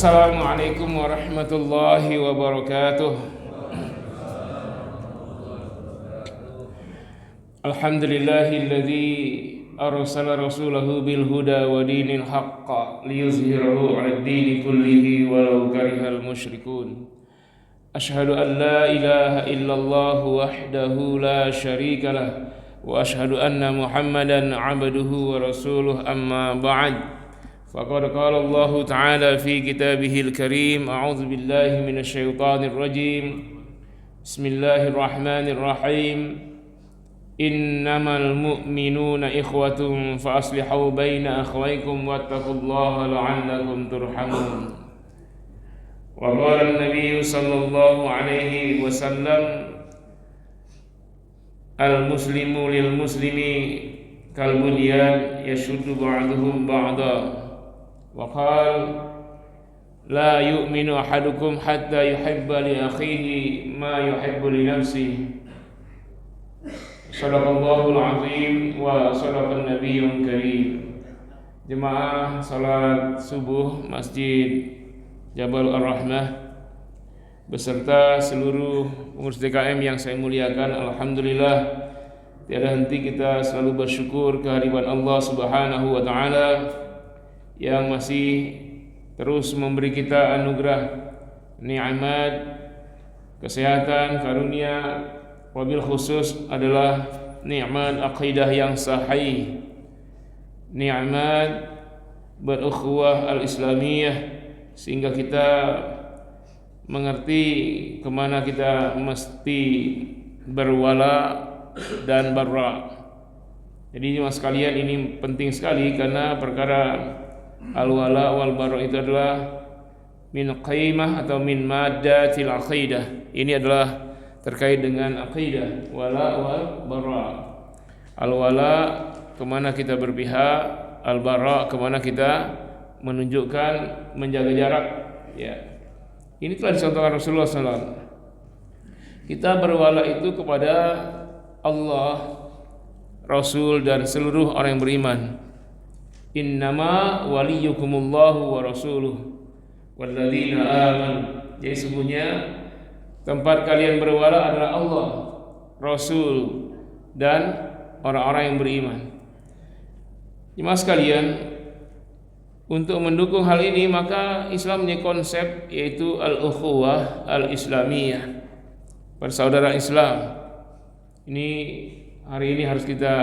Assalamualaikum warahmatullahi wabarakatuh. Alhamdulillahilladzi arsala rasulahu bil huda wa dinil haqq liyuzhirahu 'alad dini kullihi walau karihal musyrikun. Asyhadu an la ilaha illallah wahdahu la syarikalah wa asyhadu anna Muhammadan 'abduhu wa rasuluh, amma ba'd. Faqad qala Allah Ta'ala fi kitabihil karim, a'udzu billahi minasy syaithanir rajim. Bismillahirrahmanirrahim. Innamal mu'minuna ikhwatun fa aslihu baina akhawaykum wattaqullaha la'allakum turhamun. Wa qala an-nabiy sallallahu alaihi wasallam, al-muslimu lil muslimi kal bunyan yashuddu ba'duhum ba'da. Wa qala la yu'minu ahadukum hatta yuhibba li akhihi ma yuhibbu li nafsihi. Shadaqallahul azim wa shadaqan nabiyyul karim. Jemaah salat subuh Masjid Jabal Ar-Rahmah beserta seluruh pengurus DKM yang saya muliakan, alhamdulillah tiada henti kita selalu bersyukur kehadiran Allah Subhanahu wa taala yang masih terus memberi kita anugerah nikmat, kesehatan, karunia, wabil khusus adalah nikmat akidah yang sahih, nikmat berukhuwah al-islamiyah, sehingga kita mengerti kemana kita mesti berwala dan barra. Jadi jemaah sekalian, ini penting sekali karena perkara al-wala wal bara itu adalah min qaimah atau min maddatil aqidah. Ini adalah terkait dengan aqidah, wala wal bara. Al-wala kemana kita berpihak, al-bara kemana kita menunjukkan menjaga jarak. Ya, ini telah dicontohkan Rasulullah SAW. Kita berwala itu kepada Allah, Rasul dan seluruh orang yang beriman. Innama waliyukumullahu wa rasuluh walladzina amanu. Jadi sesungguhnya tempat kalian berwala adalah Allah, Rasul dan orang-orang yang beriman. Jemaah sekalian, untuk mendukung hal ini maka Islam punya konsep, yaitu al-ukhuwah al-islamiyah, persaudaraan Islam. Ini hari ini harus kita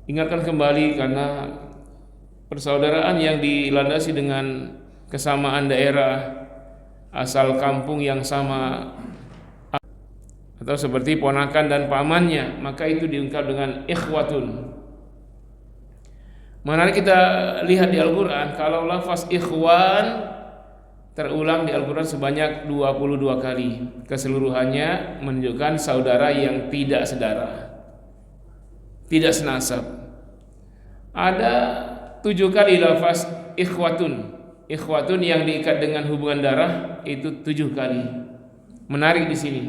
ingatkan kembali karena persaudaraan yang dilandasi dengan kesamaan daerah, asal kampung yang sama, atau seperti ponakan dan pamannya, maka itu diungkap dengan ikhwatun. Menarik kita lihat di Al-Quran, kalau lafaz ikhwan terulang di Al-Quran sebanyak 22 kali. Keseluruhannya menunjukkan saudara yang tidak sedara, tidak senasab. Ada 7 kali lafaz ikhwatun. Ikhwatun yang diikat dengan hubungan darah itu 7 kali. Menarik di sini,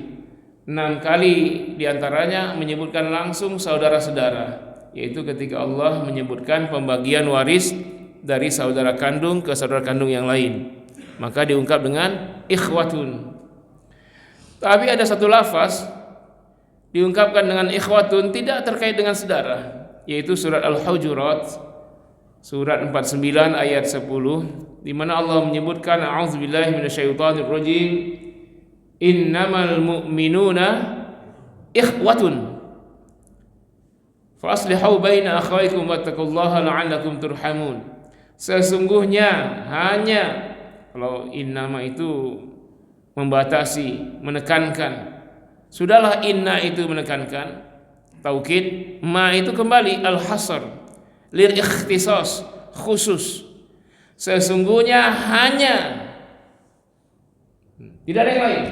6 kali diantaranya menyebutkan langsung saudara-saudara, yaitu ketika Allah menyebutkan pembagian waris dari saudara kandung ke saudara kandung yang lain, maka diungkap dengan ikhwatun. Tapi ada satu lafaz diungkapkan dengan ikhwatun tidak terkait dengan saudara, yaitu surat Al-Hujurat surat 49 ayat 10, di mana Allah menyebutkan a'udzubillahi minasyaitonir rajim, innamal mu'minuna ikhwatun fa aslihu baina akhawaykum wattaqullaha la'allakum turhamun. Sesungguhnya hanya, kalau innama itu membatasi, menekankan, sudahlah inna itu menekankan, taukid, ma itu kembali al-hasr lil ikhtisas, khusus. Sesungguhnya hanya, tidak ada yang lain,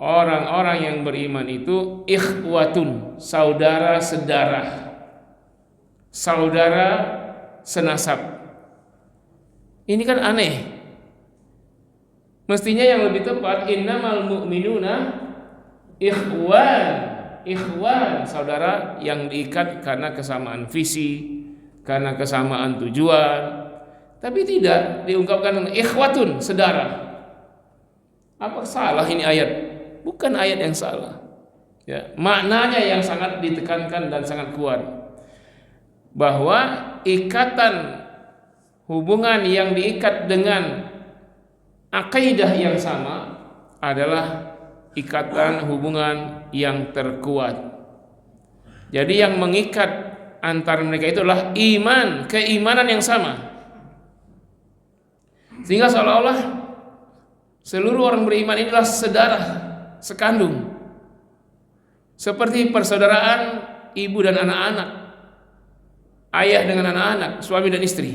orang-orang yang beriman itu ikhwatun, saudara sedarah, saudara senasab. Ini kan aneh. Mestinya yang lebih tepat innamal mu'minuna ikhwan. Ikhwan, saudara yang diikat karena kesamaan visi, karena kesamaan tujuan, Tapi tidak diungkapkan ikhwatun, saudara. Apa salah ini ayat? Bukan ayat yang salah. Ya, maknanya yang sangat ditekankan dan sangat kuat, bahwa ikatan hubungan yang diikat dengan akidah yang sama adalah ikatan hubungan yang terkuat. Jadi yang mengikat antara mereka itu adalah iman, keimanan yang sama. Sehingga seolah-olah seluruh orang beriman inilah saudara sekandung. Seperti persaudaraan ibu dan anak-anak, ayah dengan anak-anak, suami dan istri.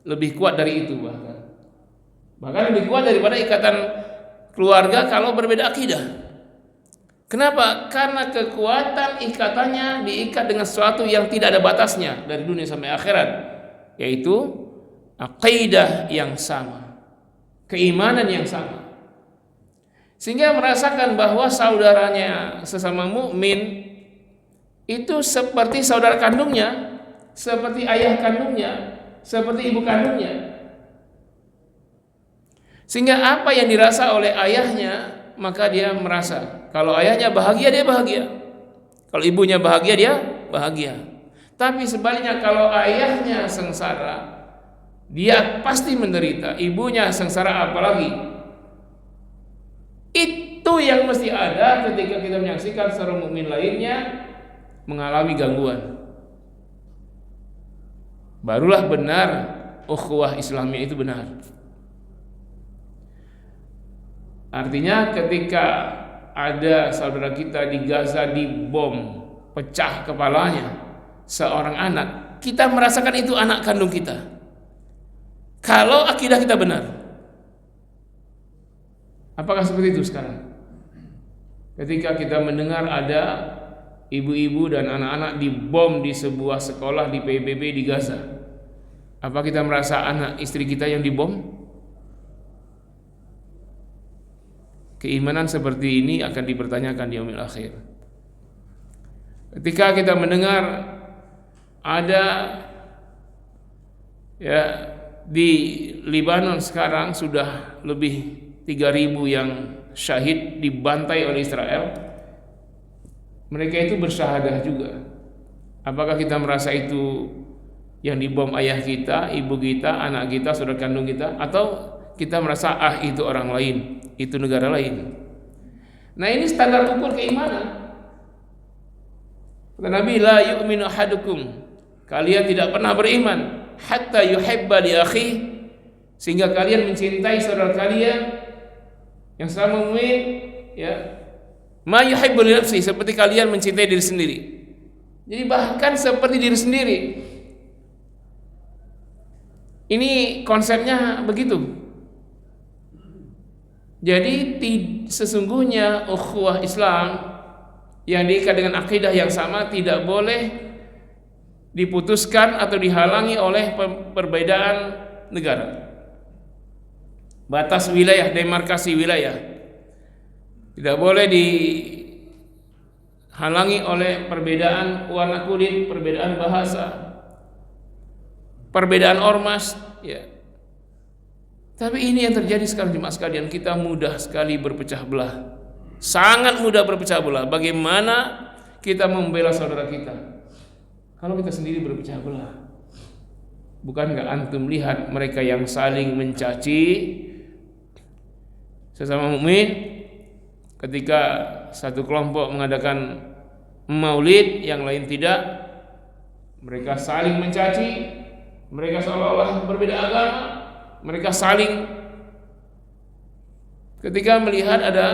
Lebih kuat dari itu bahkan lebih kuat daripada ikatan keluarga kalau berbeda akidah. Kenapa? Karena kekuatan ikatannya diikat dengan sesuatu yang tidak ada batasnya dari dunia sampai akhirat, yaitu akidah yang sama, keimanan yang sama. Sehingga merasakan bahwa saudaranya sesama mukmin itu seperti saudara kandungnya, seperti ayah kandungnya, seperti ibu kandungnya. Sehingga apa yang dirasa oleh ayahnya, maka dia merasa. Kalau ayahnya bahagia, dia bahagia. Kalau ibunya bahagia, dia bahagia. Tapi sebaliknya kalau ayahnya sengsara, dia pasti menderita. Ibunya sengsara apalagi. Itu yang mesti ada ketika kita menyaksikan seorang mukmin lainnya mengalami gangguan. Barulah benar ukhuwah Islamiyah itu benar. Artinya ketika ada saudara kita di Gaza dibom, pecah kepalanya seorang anak, kita merasakan itu anak kandung kita. Kalau akidah kita benar. Apakah seperti itu sekarang? Ketika kita mendengar ada ibu-ibu dan anak-anak dibom di sebuah sekolah di PBB di Gaza, apa kita merasa anak istri kita yang dibom? Keimanan seperti ini akan dipertanyakan di yaumil akhir. Ketika kita mendengar ada di Libanon sekarang sudah lebih 3.000 yang syahid dibantai oleh Israel, mereka itu bersyahadah juga. Apakah kita merasa itu yang dibom ayah kita, ibu kita, anak kita, saudara kandung kita, atau kita merasa itu orang lain, itu negara lain? Nah, ini standar ukur keimanan. Kata Nabi, la yu'minu ahadukum, kalian tidak pernah beriman hatta yuhibba li akhi, sehingga kalian mencintai saudara kalian yang sama mukmin, ma yuhibbu li nafsi, seperti kalian mencintai diri sendiri. Jadi bahkan seperti diri sendiri. Ini konsepnya begitu. Jadi sesungguhnya ukhuwah Islam yang diikat dengan akidah yang sama tidak boleh diputuskan atau dihalangi oleh perbedaan negara. Batas wilayah, demarkasi wilayah tidak boleh dihalangi oleh perbedaan warna kulit, perbedaan bahasa, perbedaan ormas, Tapi ini yang terjadi sekarang jemaah sekalian, kita mudah sekali berpecah belah, sangat mudah berpecah belah. Bagaimana kita membela saudara kita kalau kita sendiri berpecah belah? Bukan nggak antum lihat mereka yang saling mencaci sesama mukmin ketika satu kelompok mengadakan maulid, yang lain tidak, mereka saling mencaci, mereka seolah-olah berbeda agama, mereka saling. Ketika melihat ada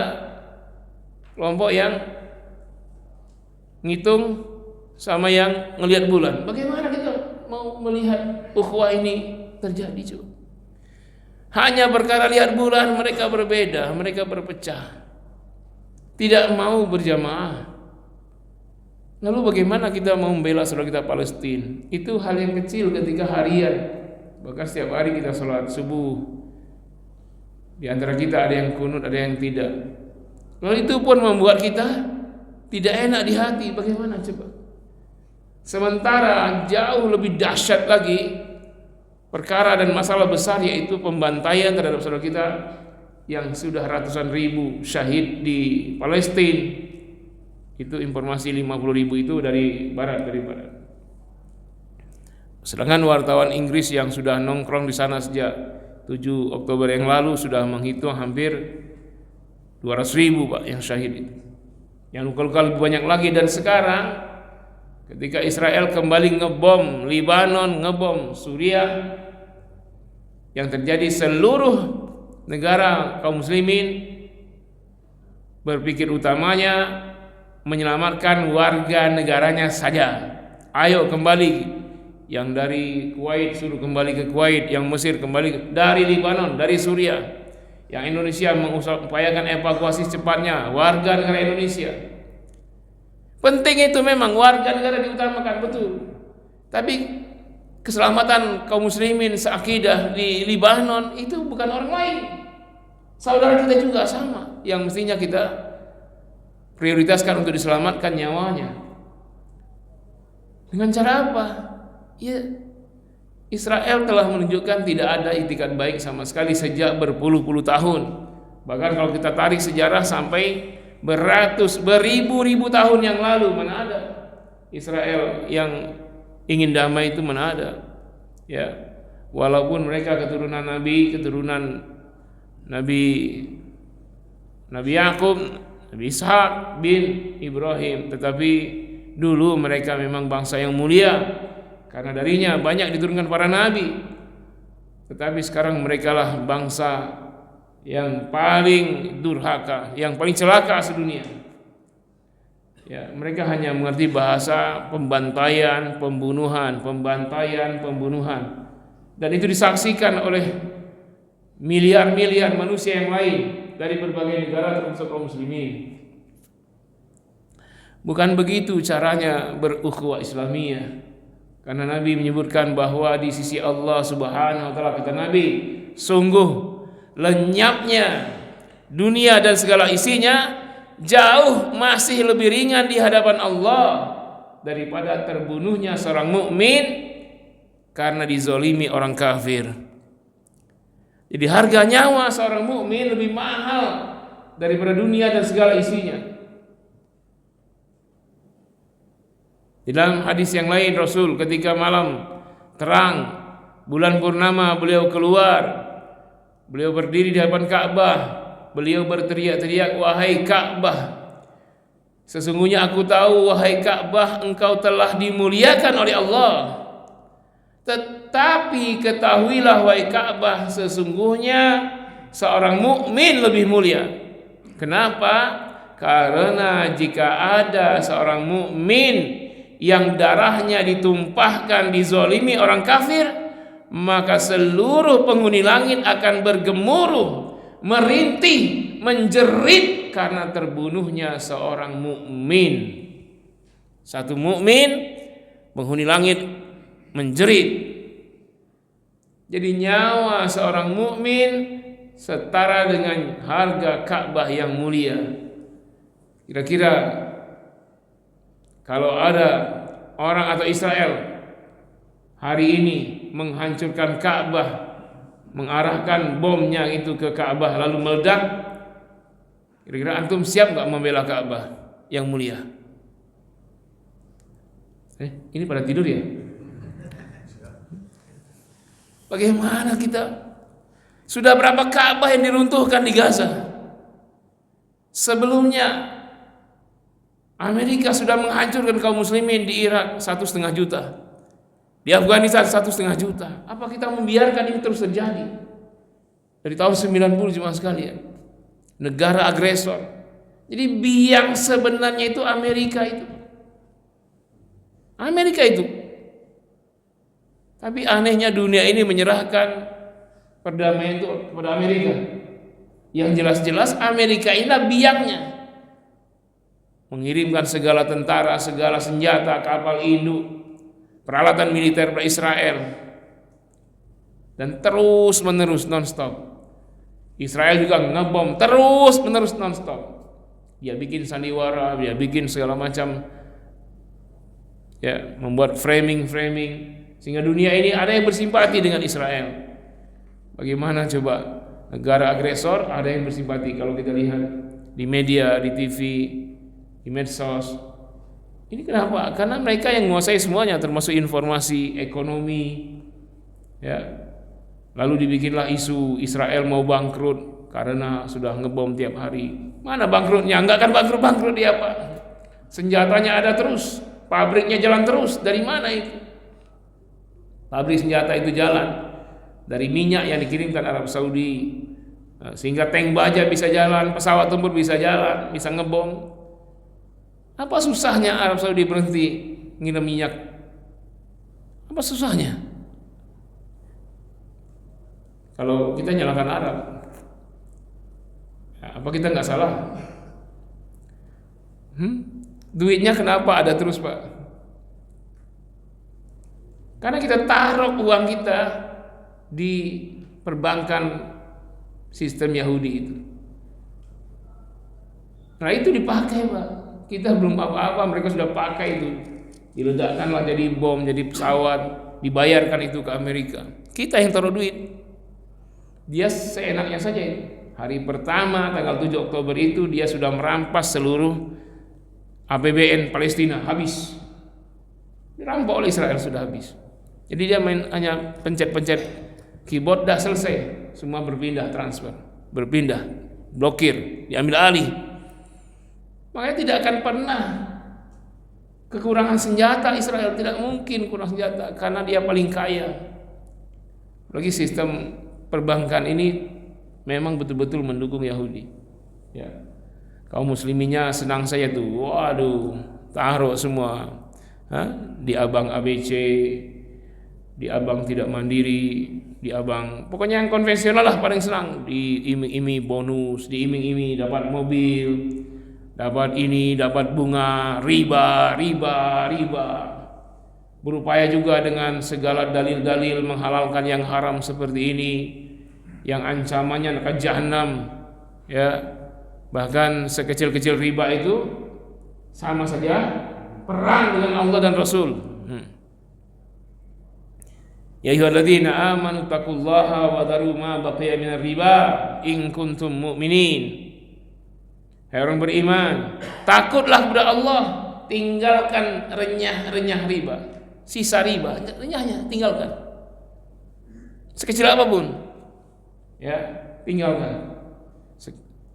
kelompok yang ngitung sama yang ngelihat bulan, bagaimana kita mau melihat ukhuwah ini terjadi? Coba. Hanya perkara lihat bulan mereka berbeda, mereka berpecah, tidak mau berjamaah. Lalu bagaimana kita mau membela saudara kita Palestina? Itu hal yang kecil ketika harian, bahkan setiap hari kita sholat subuh. Di antara kita ada yang kunut, ada yang tidak. Lalu itu pun membuat kita tidak enak di hati. Bagaimana coba? Sementara jauh lebih dahsyat lagi perkara dan masalah besar, yaitu pembantaian terhadap saudara kita yang sudah ratusan ribu syahid di Palestina. Itu informasi 50.000 itu dari barat. Sedangkan wartawan Inggris yang sudah nongkrong di sana sejak 7 Oktober yang lalu sudah menghitung hampir 200.000 Pak yang syahid itu. Yang luka-luka lebih banyak lagi. Dan sekarang ketika Israel kembali ngebom Lebanon, ngebom Suriah, yang terjadi seluruh negara kaum muslimin berpikir utamanya menyelamatkan warga negaranya saja. Ayo kembali, yang dari Kuwait suruh kembali ke Kuwait, yang Mesir kembali, dari Lebanon, dari Suriah, yang Indonesia mengupayakan evakuasi secepatnya warga negara Indonesia. Penting itu memang warga negara diutamakan, betul. Tapi keselamatan kaum muslimin seakidah di Lebanon itu bukan orang lain, saudara kita juga sama, yang mestinya kita prioritaskan untuk diselamatkan nyawanya. Dengan cara apa? Ya, Israel telah menunjukkan tidak ada itikat baik sama sekali sejak berpuluh-puluh tahun. Bahkan kalau kita tarik sejarah sampai beribu-ribu tahun yang lalu, mana ada Israel yang ingin damai itu, mana ada. Ya, walaupun mereka keturunan Nabi Yakub, Nabi Ishak bin Ibrahim, tetapi dulu mereka memang bangsa yang mulia karena darinya banyak diturunkan para nabi. Tetapi sekarang merekalah bangsa yang paling durhaka, yang paling celaka sedunia. Ya, mereka hanya mengerti bahasa pembantaian, pembunuhan. Dan itu disaksikan oleh miliar-miliar manusia yang lain dari berbagai negara termasuk kaum muslimin. Bukan begitu caranya berukhuwah Islamiyah. Karena Nabi menyebutkan bahwa di sisi Allah Subhanahu wa taala, kata Nabi, sungguh lenyapnya dunia dan segala isinya jauh masih lebih ringan di hadapan Allah daripada terbunuhnya seorang mukmin karena dizolimi orang kafir. Jadi harga nyawa seorang mukmin lebih mahal daripada dunia dan segala isinya. Di dalam hadis yang lain, Rasul ketika malam terang bulan purnama, beliau keluar, beliau berdiri di hadapan Ka'bah, beliau berteriak-teriak, wahai Ka'bah, sesungguhnya aku tahu wahai Ka'bah, engkau telah dimuliakan oleh Allah. Tetapi ketahuilah wahai Ka'bah, sesungguhnya seorang mukmin lebih mulia. Kenapa? Karena jika ada seorang mukmin yang darahnya ditumpahkan, dizolimi orang kafir, maka seluruh penghuni langit akan bergemuruh, merintih, menjerit karena terbunuhnya seorang mukmin. Satu mukmin, penghuni langit menjerit. Jadi nyawa seorang mukmin setara dengan harga Ka'bah yang mulia. Kira-kira kalau ada orang atau Israel hari ini menghancurkan Ka'bah, mengarahkan bomnya itu ke Ka'bah lalu meledak, kira-kira antum siap nggak membela Ka'bah yang mulia? Ini pada tidur ya? Bagaimana kita? Sudah berapa Ka'bah yang diruntuhkan di Gaza? Sebelumnya Amerika sudah menghancurkan kaum muslimin di Irak 1,5 juta, di Afghanistan 1,5 juta. Apa kita membiarkan ini terus terjadi? Dari tahun 90 jemaah sekalian, negara agresor. Jadi biang sebenarnya itu Amerika itu. Tapi anehnya dunia ini menyerahkan perdamaian itu kepada Amerika. Yang jelas-jelas Amerika inilah biangnya. Mengirimkan segala tentara, segala senjata, kapal induk, peralatan militer pada Israel, dan terus menerus non-stop. Israel juga ngebom terus menerus non-stop. Dia bikin sandiwara, dia bikin segala macam, ya, membuat framing Sehingga dunia ini ada yang bersimpati dengan Israel. Bagaimana coba negara agresor ada yang bersimpati kalau kita lihat di media, di TV, di medsos. Ini kenapa? Karena mereka yang menguasai semuanya, termasuk informasi, ekonomi, ya. Lalu dibikinlah isu Israel mau bangkrut karena sudah ngebom tiap hari. Mana bangkrutnya? Enggak kan bangkrut dia, Pak. Senjatanya ada terus, pabriknya jalan terus. Dari mana itu? Pabrik senjata itu jalan dari minyak yang dikirimkan Arab Saudi, sehingga tank baja bisa jalan, pesawat tempur bisa jalan, bisa ngebom. Apa susahnya Arab Saudi berhenti ngirim minyak? Apa susahnya? Kalau kita nyalakan Arab, apa kita nggak salah? Duitnya kenapa ada terus, Pak? Karena kita taruh uang kita di perbankan sistem Yahudi itu. Nah itu dipakai, Pak. Kita belum apa-apa, mereka sudah pakai itu. Diledakkanlah jadi bom, jadi pesawat, dibayarkan itu ke Amerika. Kita yang taruh duit. Dia seenaknya saja itu. Hari pertama tanggal 7 Oktober itu dia sudah merampas seluruh APBN Palestina, habis. Dirampok oleh Israel, sudah habis. Jadi dia hanya pencet-pencet keyboard, dah selesai. Semua berpindah, transfer, berpindah, blokir, diambil alih. Makanya tidak akan pernah kekurangan senjata Israel, tidak mungkin kurang senjata karena dia paling kaya. Lagi sistem perbankan ini memang betul-betul mendukung Yahudi. Ya. Kaum musliminnya senang saja tuh. Waduh, taruh semua. Di abang ABC, di abang tidak mandiri, di abang pokoknya yang konvensional lah paling senang. Diiming-iming bonus, diiming-iming dapat mobil, dapat ini, dapat bunga, riba. Berupaya juga dengan segala dalil-dalil menghalalkan yang haram seperti ini, yang ancamannya neraka jahanam, ya. Bahkan sekecil-kecil riba itu sama saja perang dengan Allah dan Rasul. Ya ayyuhalladzina amanu taqullaha wa dharu ma baqiya minar riba in kuntum mu'minin. Hai orang beriman, takutlah kepada Allah, tinggalkan renyah-renyah riba. Sisa riba, renyahnya tinggalkan. Sekecil apapun. Ya, tinggalkan.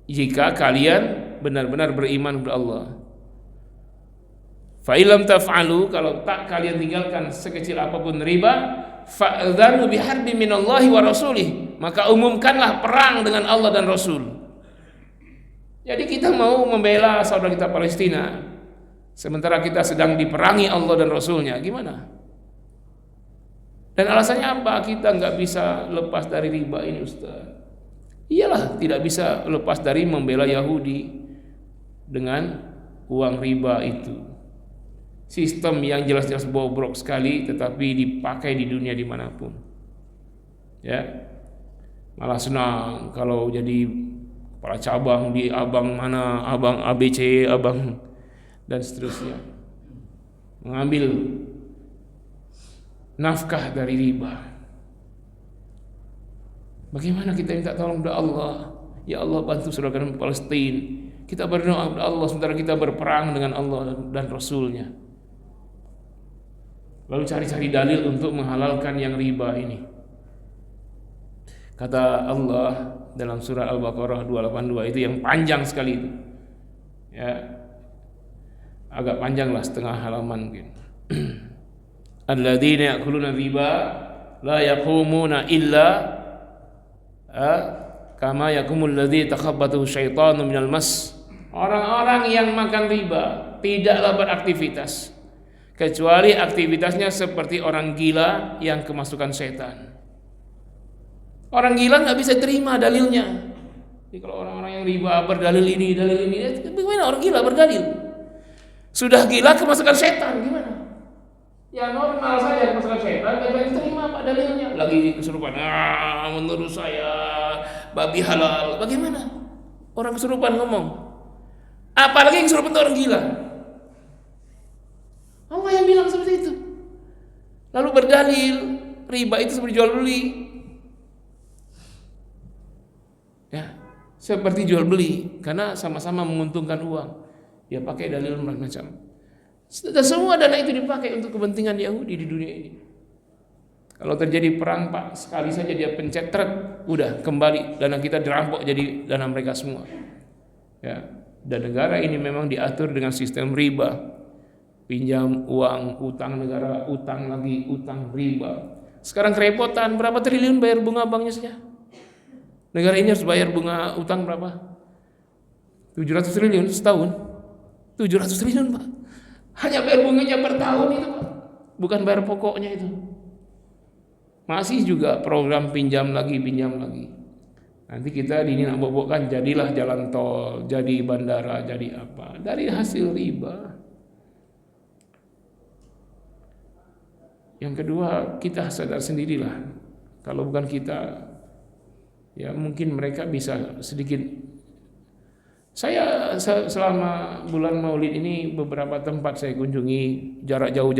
Jika kalian benar-benar beriman kepada Allah. Fa illam taf'alu, kalau tak kalian tinggalkan sekecil apapun riba, fa'dzanu biharbi minallahi wa rasulih, maka umumkanlah perang dengan Allah dan Rasul. Jadi kita mau membela saudara kita Palestina, sementara kita sedang diperangi Allah dan Rasulnya, gimana? Dan alasannya apa? Kita nggak bisa lepas dari riba ini, Ustaz. Iyalah, tidak bisa lepas dari membela Yahudi dengan uang riba itu. Sistem yang jelas-jelas bobrok sekali, tetapi dipakai di dunia dimanapun. Ya, malah senang kalau jadi kepala cabang di abang mana, abang ABC, abang dan seterusnya, mengambil nafkah dari riba. Bagaimana kita minta tolong kepada Allah? Ya Allah, bantu saudara kami Palestina. Kita berdoa kepada Allah sementara kita berperang dengan Allah dan Rasulnya. Lalu cari-cari dalil untuk menghalalkan yang riba ini. Kata Allah dalam surah Al-Baqarah 282 itu yang panjang sekali itu. Ya. Agak panjang lah, setengah halaman mungkin. Alladzina ya'kuluna riba la yaqumuna illa kama yakumul ladzi takhabbathu syaitanu minal mas. Orang-orang yang makan riba tidaklah beraktivitas kecuali aktivitasnya seperti orang gila yang kemasukan setan. Orang gila nggak bisa terima dalilnya. Jadi kalau orang-orang yang riba berdalil ini, bagaimana orang gila berdalil? Sudah gila kemasukan setan, gimana? Ya normal saja kemasukan setan, nggak bisa terima Pak dalilnya. Lagi kesurupan, menurut saya babi halal. Bagaimana? Orang kesurupan ngomong. Apalagi yang kesurupan itu orang gila. Allah yang bilang seperti itu. Lalu berdalil riba itu seperti jual beli. Ya, seperti jual beli karena sama-sama menguntungkan uang. Dia pakai dalil macam. Dan semua dana itu dipakai untuk kepentingan Yahudi di dunia ini. Kalau terjadi perang, Pak, sekali saja dia pencet truk, udah kembali dana kita dirampok jadi dana mereka semua. Ya, dan negara ini memang diatur dengan sistem riba. Pinjam uang, utang negara, utang lagi, utang riba. Sekarang kerepotan, berapa triliun bayar bunga banknya saja? Negara ini harus bayar bunga utang berapa? 700 triliun setahun. 700 triliun, Pak. Hanya bayar bunganya per tahun itu, Pak. Bukan bayar pokoknya itu. Masih juga program pinjam lagi. Nanti kita dinabok-bokkan jadilah jalan tol, jadi bandara, jadi apa? Dari hasil riba. Yang kedua, kita sadar sendirilah. Kalau bukan kita, ya mungkin mereka bisa sedikit. Saya selama bulan Maulid ini beberapa tempat saya kunjungi, jarak jauh.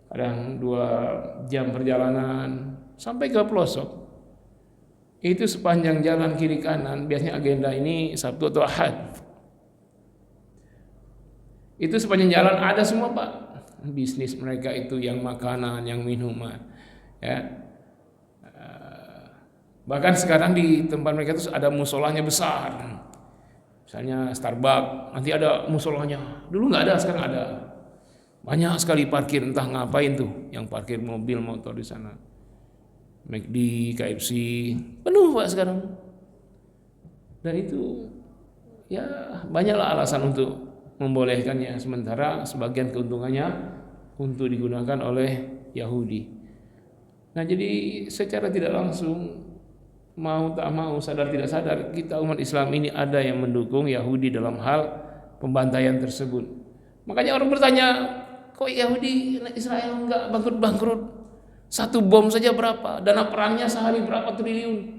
Kadang 2 jam perjalanan sampai ke pelosok. Itu sepanjang jalan kiri kanan, biasanya agenda ini Sabtu atau Ahad. Itu sepanjang jalan ada semua, Pak. Bisnis mereka itu yang makanan, yang minuman, ya. Bahkan sekarang di tempat mereka itu ada musolanya besar. Misalnya Starbucks, nanti ada musolanya. Dulu nggak ada, sekarang ada. Banyak sekali parkir, entah ngapain tuh, yang parkir mobil, motor di sana. McD, KFC, penuh, Pak, sekarang. Dan itu ya banyaklah alasan untuk membolehkannya, sementara sebagian keuntungannya untuk digunakan oleh Yahudi. Nah, jadi secara tidak langsung, mau tak mau, sadar tidak sadar, kita umat Islam ini ada yang mendukung Yahudi dalam hal pembantaian tersebut. Makanya orang bertanya, kok Yahudi Israel enggak bangkrut-bangkrut? Satu bom saja berapa? Dana perangnya sehari berapa triliun?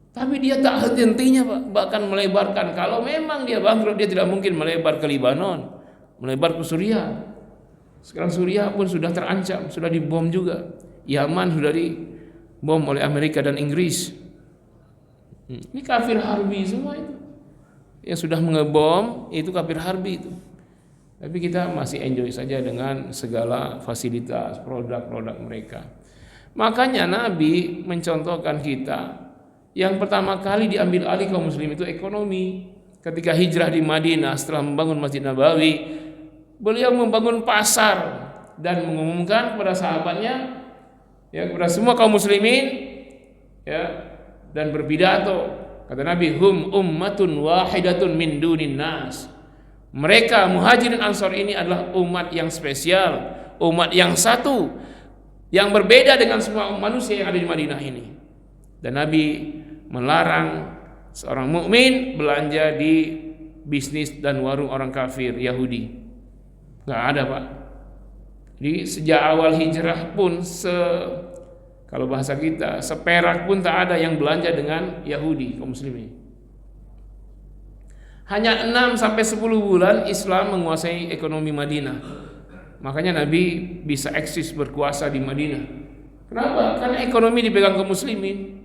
Tapi dia tak henti-hentinya, Pak, bahkan melebarkan. Kalau memang dia bangkrut, dia tidak mungkin melebar ke Lebanon, melebar ke Suriah. Sekarang Suriah pun sudah terancam, sudah dibom juga. Yaman sudah dibom oleh Amerika dan Inggris. Ini kafir harbi semua itu. Yang sudah mengebom itu kafir harbi itu. Tapi kita masih enjoy saja dengan segala fasilitas, produk-produk mereka. Makanya Nabi mencontohkan kita, yang pertama kali diambil alih kaum muslim itu ekonomi. Ketika hijrah di Madinah setelah membangun Masjid Nabawi, beliau membangun pasar dan mengumumkan kepada sahabatnya, ya, kepada semua kaum muslimin, ya, dan berpidato. Kata Nabi, hum ummatun wahidatun min dunin nas. Mereka Muhajirin Ansor ini adalah umat yang spesial, umat yang satu, yang berbeda dengan semua manusia yang ada di Madinah ini. Dan Nabi melarang seorang mukmin belanja di bisnis dan warung orang kafir Yahudi. Nggak ada, Pak. Jadi sejak awal hijrah pun kalau bahasa kita, seperak pun tak ada yang belanja dengan Yahudi kaum muslimin. Hanya 6-10 bulan Islam menguasai ekonomi Madinah. Makanya Nabi bisa eksis berkuasa di Madinah. Kenapa? Karena ekonomi dipegang kaum muslimin.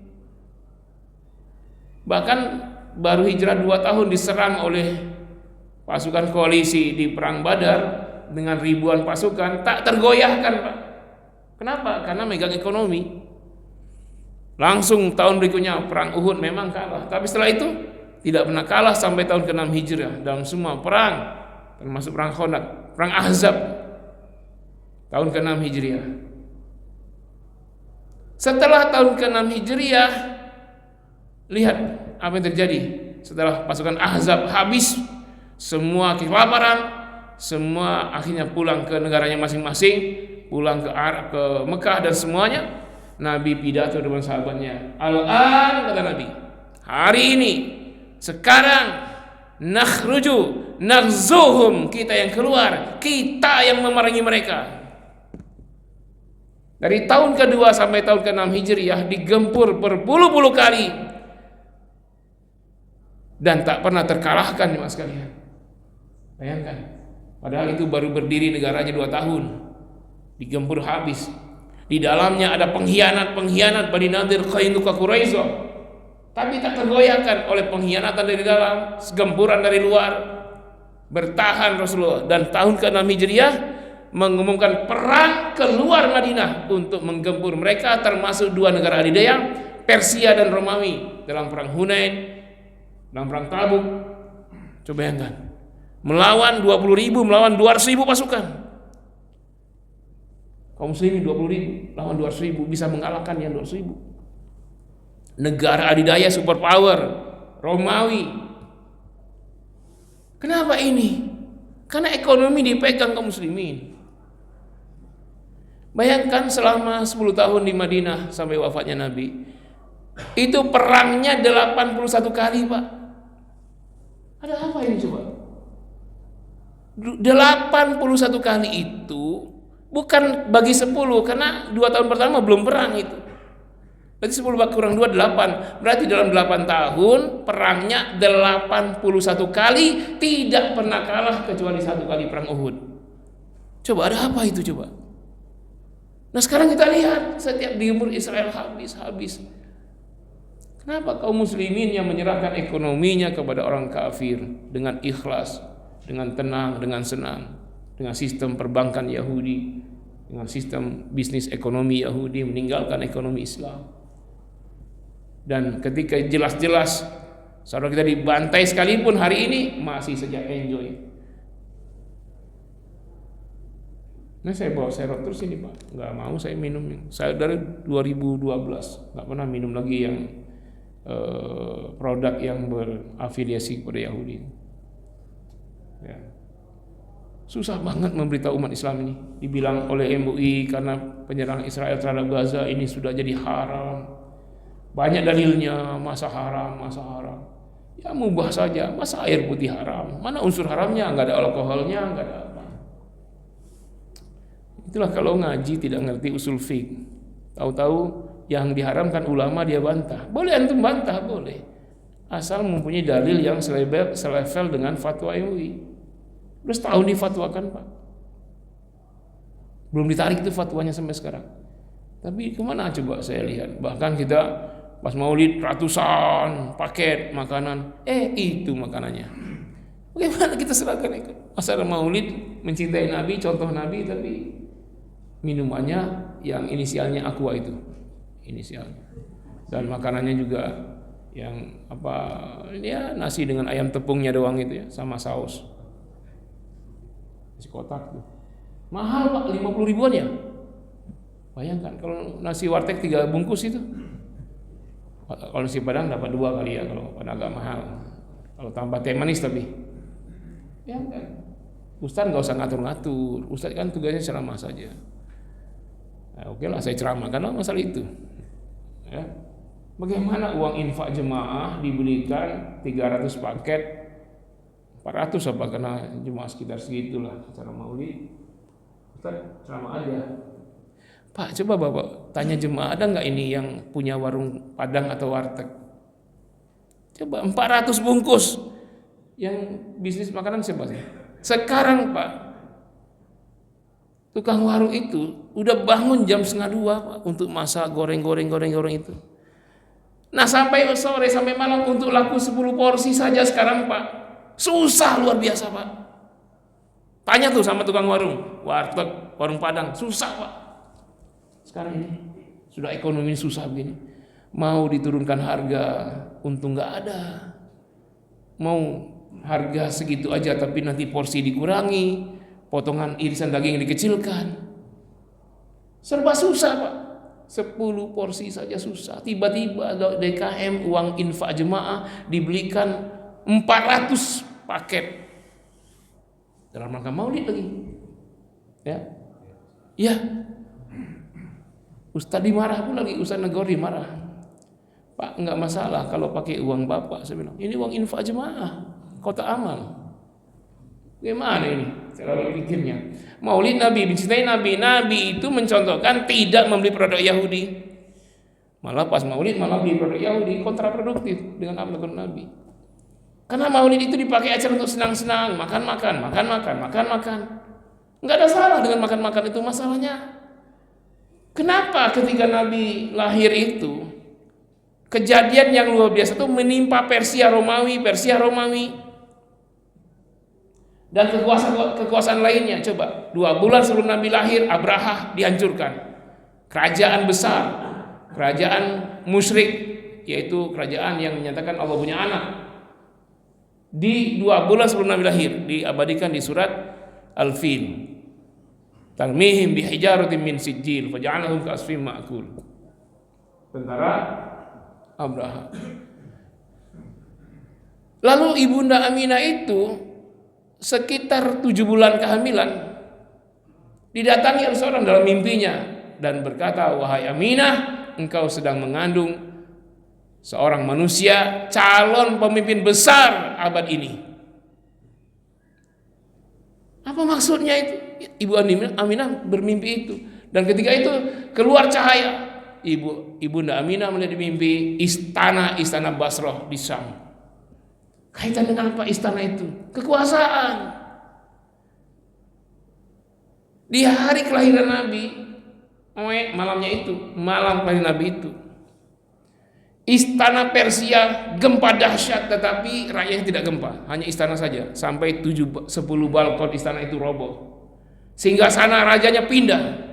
Bahkan baru hijrah 2 tahun diserang oleh pasukan koalisi di perang Badar dengan ribuan pasukan, tak tergoyahkan, Pak. Kenapa? Karena megang ekonomi. Langsung tahun berikutnya perang Uhud memang kalah, tapi setelah itu tidak pernah kalah sampai tahun ke-6 Hijriah dalam semua perang, termasuk perang Khandaq, perang Ahzab tahun ke-6 Hijriah. Setelah tahun ke-6 Hijriah, lihat apa yang terjadi setelah pasukan Ahzab habis, semua kelaparan, semua akhirnya pulang ke negaranya masing-masing, pulang ke Mekah dan semuanya. Nabi pidato dengan sahabatnya, al-an, kata Nabi, hari ini, sekarang, nakhruju naghzuhum, kita yang keluar, kita yang memerangi mereka. Dari tahun ke-2 sampai tahun ke-6 Hijriah digempur berpuluh-puluh kali dan tak pernah terkalahkan, Mas sekalian. Bayangkan, padahal itu baru berdiri negaranya 2 tahun. digempur habis. Di dalamnya ada pengkhianat Bani Nadir, Qainuqa, Quraisy, tapi tak tergoyahkan oleh pengkhianatan dari dalam, gempuran dari luar. Bertahan Rasulullah, dan tahun ke-6 Hijriah mengumumkan perang keluar Madinah untuk menggempur mereka, termasuk dua negara adidaya, Persia dan Romawi, dalam perang Hunain, dalam perang Tabuk. Coba bayangkan, melawan 20.000, melawan 200.000 pasukan. Kaum muslimin 20.000 lawan 200.000, bisa mengalahkan yang 200.000. Negara adidaya superpower Romawi. Kenapa ini? Karena ekonomi dipegang kaum muslimin. Bayangkan selama 10 tahun di Madinah sampai wafatnya Nabi, itu perangnya 81 kali, Pak. Ada apa ini coba? 81 kali itu bukan bagi 10, karena 2 tahun pertama belum perang itu. Berarti 10 kurang 2, 8. Berarti dalam 8 tahun perangnya 81 kali, tidak pernah kalah kecuali 1 kali perang Uhud. Coba ada apa itu coba? Nah sekarang kita lihat setiap digempur Israel habis. Kenapa kaum muslimin yang menyerahkan ekonominya kepada orang kafir dengan ikhlas, dengan tenang, dengan senang, dengan sistem perbankan Yahudi, dengan sistem bisnis ekonomi Yahudi, meninggalkan ekonomi Islam. Dan ketika jelas-jelas saudara kita dibantai sekalipun hari ini masih saja enjoy. Nah saya bawa serot terus ini Pak, nggak mau saya minum. Saya dari 2012 nggak pernah minum lagi yang produk yang berafiliasi kepada Yahudi. Ya. Susah banget memberitahu umat Islam ini. Dibilang oleh MUI karena penyerang Israel terhadap Gaza ini sudah jadi haram. Banyak dalilnya, masa haram. Ya mubah saja, masa air putih haram? Mana unsur haramnya? Nggak ada alkoholnya, nggak ada apa. Itulah kalau ngaji tidak ngerti usul fiqh. Tahu-tahu yang diharamkan ulama dia bantah. Boleh antum bantah, boleh. Asal mempunyai dalil yang selevel dengan fatwa MUI. Terus tahun difatwakan Pak. Belum ditarik itu fatwanya sampai sekarang. Tapi kemana coba saya lihat. Bahkan kita pas maulid ratusan paket makanan. Itu makanannya. Bagaimana kita serahkan itu? Masa maulid mencintai Nabi, contoh Nabi, tapi minumannya yang inisialnya Aqua itu. Inisialnya. Dan makanannya juga yang apa? Ya nasi dengan ayam tepungnya doang itu ya, sama saus. Nasi kotak tuh. Mahal Pak, 50 ribuan ya. Bayangkan kalau nasi warteg 3 bungkus itu. Kalau nasi Padang dapat 2 kali ya, kalau Padang agak mahal. Kalau tambah teh manis tapi. Ya kan. Ustaz nggak usah ngatur-ngatur. Ustaz kan tugasnya ceramah saja. Nah, oke lah saya ceramah karena masalah itu. Ya. Bagaimana uang infak jemaah dibelikan 300 paket 400 apa karena jemaah sekitar segitulah acara maulid. Ustaz ceramah aja. Pak, coba Bapak tanya jemaah ada nggak ini yang punya warung Padang atau warteg? Coba 400 bungkus yang bisnis makanan siapa sih? Sekarang Pak, tukang warung itu udah bangun jam 1:30 Pak untuk masak goreng itu. Nah sampai sore sampai malam untuk laku 10 porsi saja sekarang Pak. Susah luar biasa Pak. Tanya tuh sama tukang warung, warteg, warung Padang, susah Pak. Sekarang ini sudah ekonomi susah begini. Mau diturunkan harga, untung nggak ada. Mau harga segitu aja tapi nanti porsi dikurangi, potongan irisan daging dikecilkan. Serba susah Pak. 10 porsi saja susah. Tiba-tiba DKM uang infak jemaah dibelikan 400 paket dalam rangka maulid lagi. Ya. Ya. Ustaz dimarah pun lagi, Ustaz negor dimarah. Pak, enggak masalah kalau pakai uang Bapak, saya bilang. Ini uang infak jemaah, kota amal. Bagaimana ini cara berpikirnya? Maulid Nabi, mencintai Nabi. Nabi itu mencontohkan tidak membeli produk Yahudi. Malah pas maulid malah beli produk Yahudi, kontraproduktif dengan apa yang Nabi. Karena maulid itu dipakai acara untuk senang-senang, makan. Nggak ada salah dengan makan-makan itu. Masalahnya, kenapa ketika Nabi lahir itu kejadian yang luar biasa itu menimpa Persia Romawi dan kekuasaan lainnya. Coba 2 bulan sebelum Nabi lahir, Abraha dihancurkan, kerajaan besar, kerajaan musyrik, yaitu kerajaan yang menyatakan Allah punya anak. Di 2 bulan sebelum Nabi lahir, diabadikan di surat Al-Fil, tarmihim bihijaratin min sijil faja'alahum ka'asfin ma'kul. Tentara Abraha. Lalu Ibunda Aminah itu sekitar 7 bulan kehamilan didatangi oleh seorang dalam mimpinya dan berkata, wahai Aminah, engkau sedang mengandung seorang manusia, calon pemimpin besar abad ini. Apa maksudnya itu? Ibu Aminah bermimpi itu, dan ketika itu keluar cahaya. Ibunda Aminah melihat di mimpi istana Basrah di Syam. Kaitan dengan apa istana itu? Kekuasaan. Di hari kelahiran Nabi, malam kelahiran Nabi itu, istana Persia gempa dahsyat, tetapi rakyatnya tidak gempa, hanya istana saja. Sampai 10 balkon istana itu roboh, sehingga sana rajanya pindah.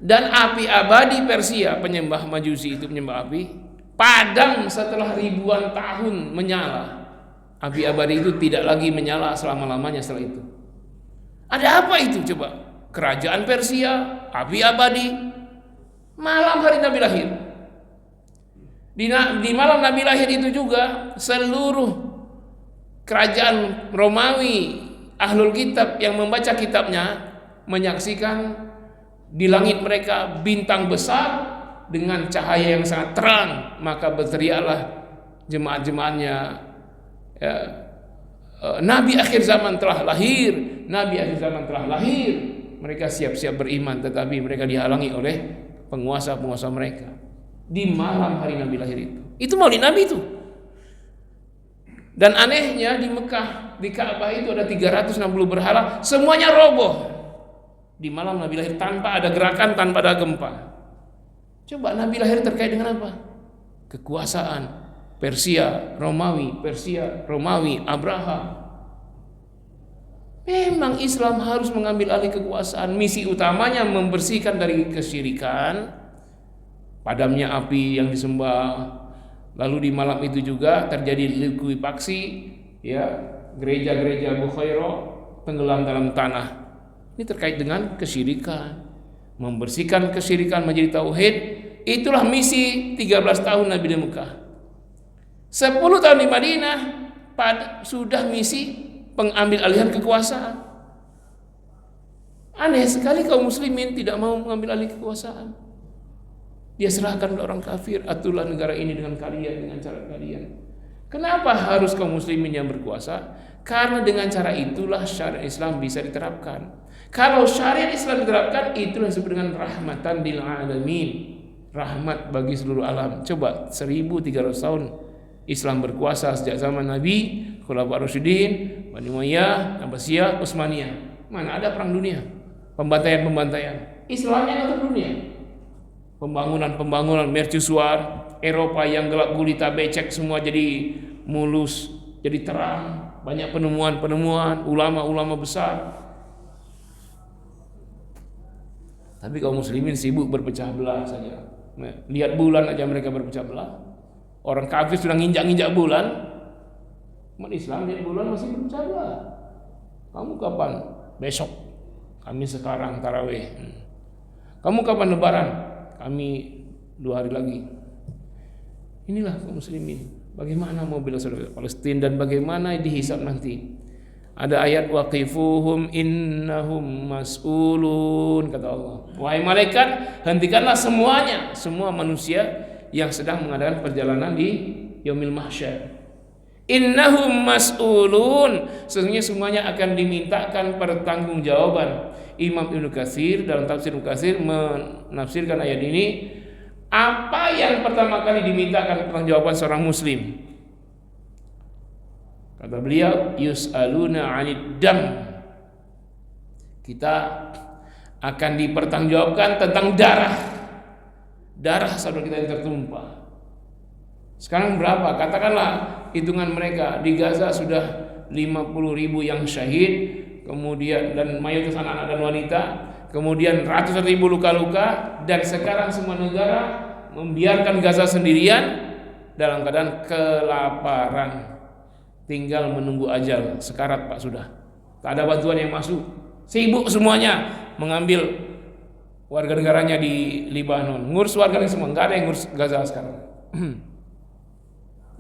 Dan api abadi Persia, penyembah Majusi itu penyembah api, padam setelah ribuan tahun menyala. Api abadi itu tidak lagi menyala selama-lamanya setelah itu. Ada apa itu coba? Kerajaan Persia, api abadi, malam hari Nabi lahir. Di malam Nabi lahir itu juga seluruh kerajaan Romawi, ahlul kitab yang membaca kitabnya menyaksikan di langit mereka bintang besar dengan cahaya yang sangat terang. Maka berteriaklah jemaat-jemaatnya, ya, Nabi akhir zaman telah lahir, Nabi akhir zaman telah lahir. Mereka siap-siap beriman, tetapi mereka dihalangi oleh penguasa-penguasa mereka di malam hari Nabi lahir itu. Itu maulid Nabi itu. Dan anehnya di Mekah, di Ka'bah itu ada 360 berhala, semuanya roboh di malam Nabi lahir, tanpa ada gerakan, tanpa ada gempa. Coba Nabi lahir terkait dengan apa? Kekuasaan Persia Romawi, Abraha. Memang Islam harus mengambil alih kekuasaan. Misi utamanya membersihkan dari kesyirikan, padamnya api yang disembah. Lalu di malam itu juga terjadi likuifaksi, ya, gereja-gereja Bukhairah tenggelam dalam tanah. Ini terkait dengan kesyirikan, membersihkan kesyirikan menjadi tauhid. Itulah misi 13 tahun Nabi di Mekah. 10 tahun di Madinah sudah misi pengambil alihan kekuasaan. Aneh sekali kaum muslimin tidak mau mengambil alih kekuasaan. Dia serahkan ke orang kafir, aturlah negara ini dengan kalian, dengan cara kalian. Kenapa harus kaum muslimin yang berkuasa? Karena dengan cara itulah syariat Islam bisa diterapkan. Kalau syariat Islam diterapkan, itulah disebut dengan rahmatan lil alamin, rahmat bagi seluruh alam. Coba 1300 tahun Islam berkuasa sejak zaman Nabi, Khulafaur Rasyidin, Bani Umayyah, Abbasiyah, Utsmaniyah. Mana ada perang dunia, pembantaian. Islamnya ngatur dunia. Pembangunan mercusuar, Eropa yang gelap gulita becek semua jadi mulus, jadi terang. Banyak penemuan, ulama-ulama besar. Tapi kaum muslimin sibuk berpecah belah saja. Lihat bulan aja mereka berpecah belah. Orang kafir sudah nginjak-nginjak bulan, umat Islam lihat bulan masih berpecah belah. Kamu kapan? Besok. Kami sekarang tarawih. Kamu kapan lebaran? Kami 2 hari lagi. Inilah kaum muslimin. Bagaimana mau bela saudara Palestina dan bagaimana dihisab nanti. Ada ayat waqifuhum innahum mas'ulun, kata Allah. Wahai malaikat, hentikanlah semuanya, semua manusia yang sedang mengadakan perjalanan di yaumil mahsyar. Innahum mas'ulun, sesungguhnya semuanya akan dimintakan pertanggungjawaban. Imam Ibnu Katsir dalam tafsir Ibnu Katsir menafsirkan ayat ini, apa yang pertama kali dimintakan pertanggungjawaban seorang muslim? Kata beliau, yus'aluna 'anid dam. kita akan dipertanggungjawabkan tentang darah saudara kita yang tertumpah. Sekarang berapa? Katakanlah hitungan mereka di Gaza sudah 50.000 yang syahid, kemudian dan mayoritas anak-anak dan wanita, kemudian ratusan ribu luka-luka, dan sekarang semua negara membiarkan Gaza sendirian dalam keadaan kelaparan, tinggal menunggu ajal, sekarat Pak sudah. Tak ada bantuan yang masuk, sibuk semuanya mengambil warga negaranya di Libanon, ngurus warganya semua, nggak ada yang ngurus Gaza sekarang.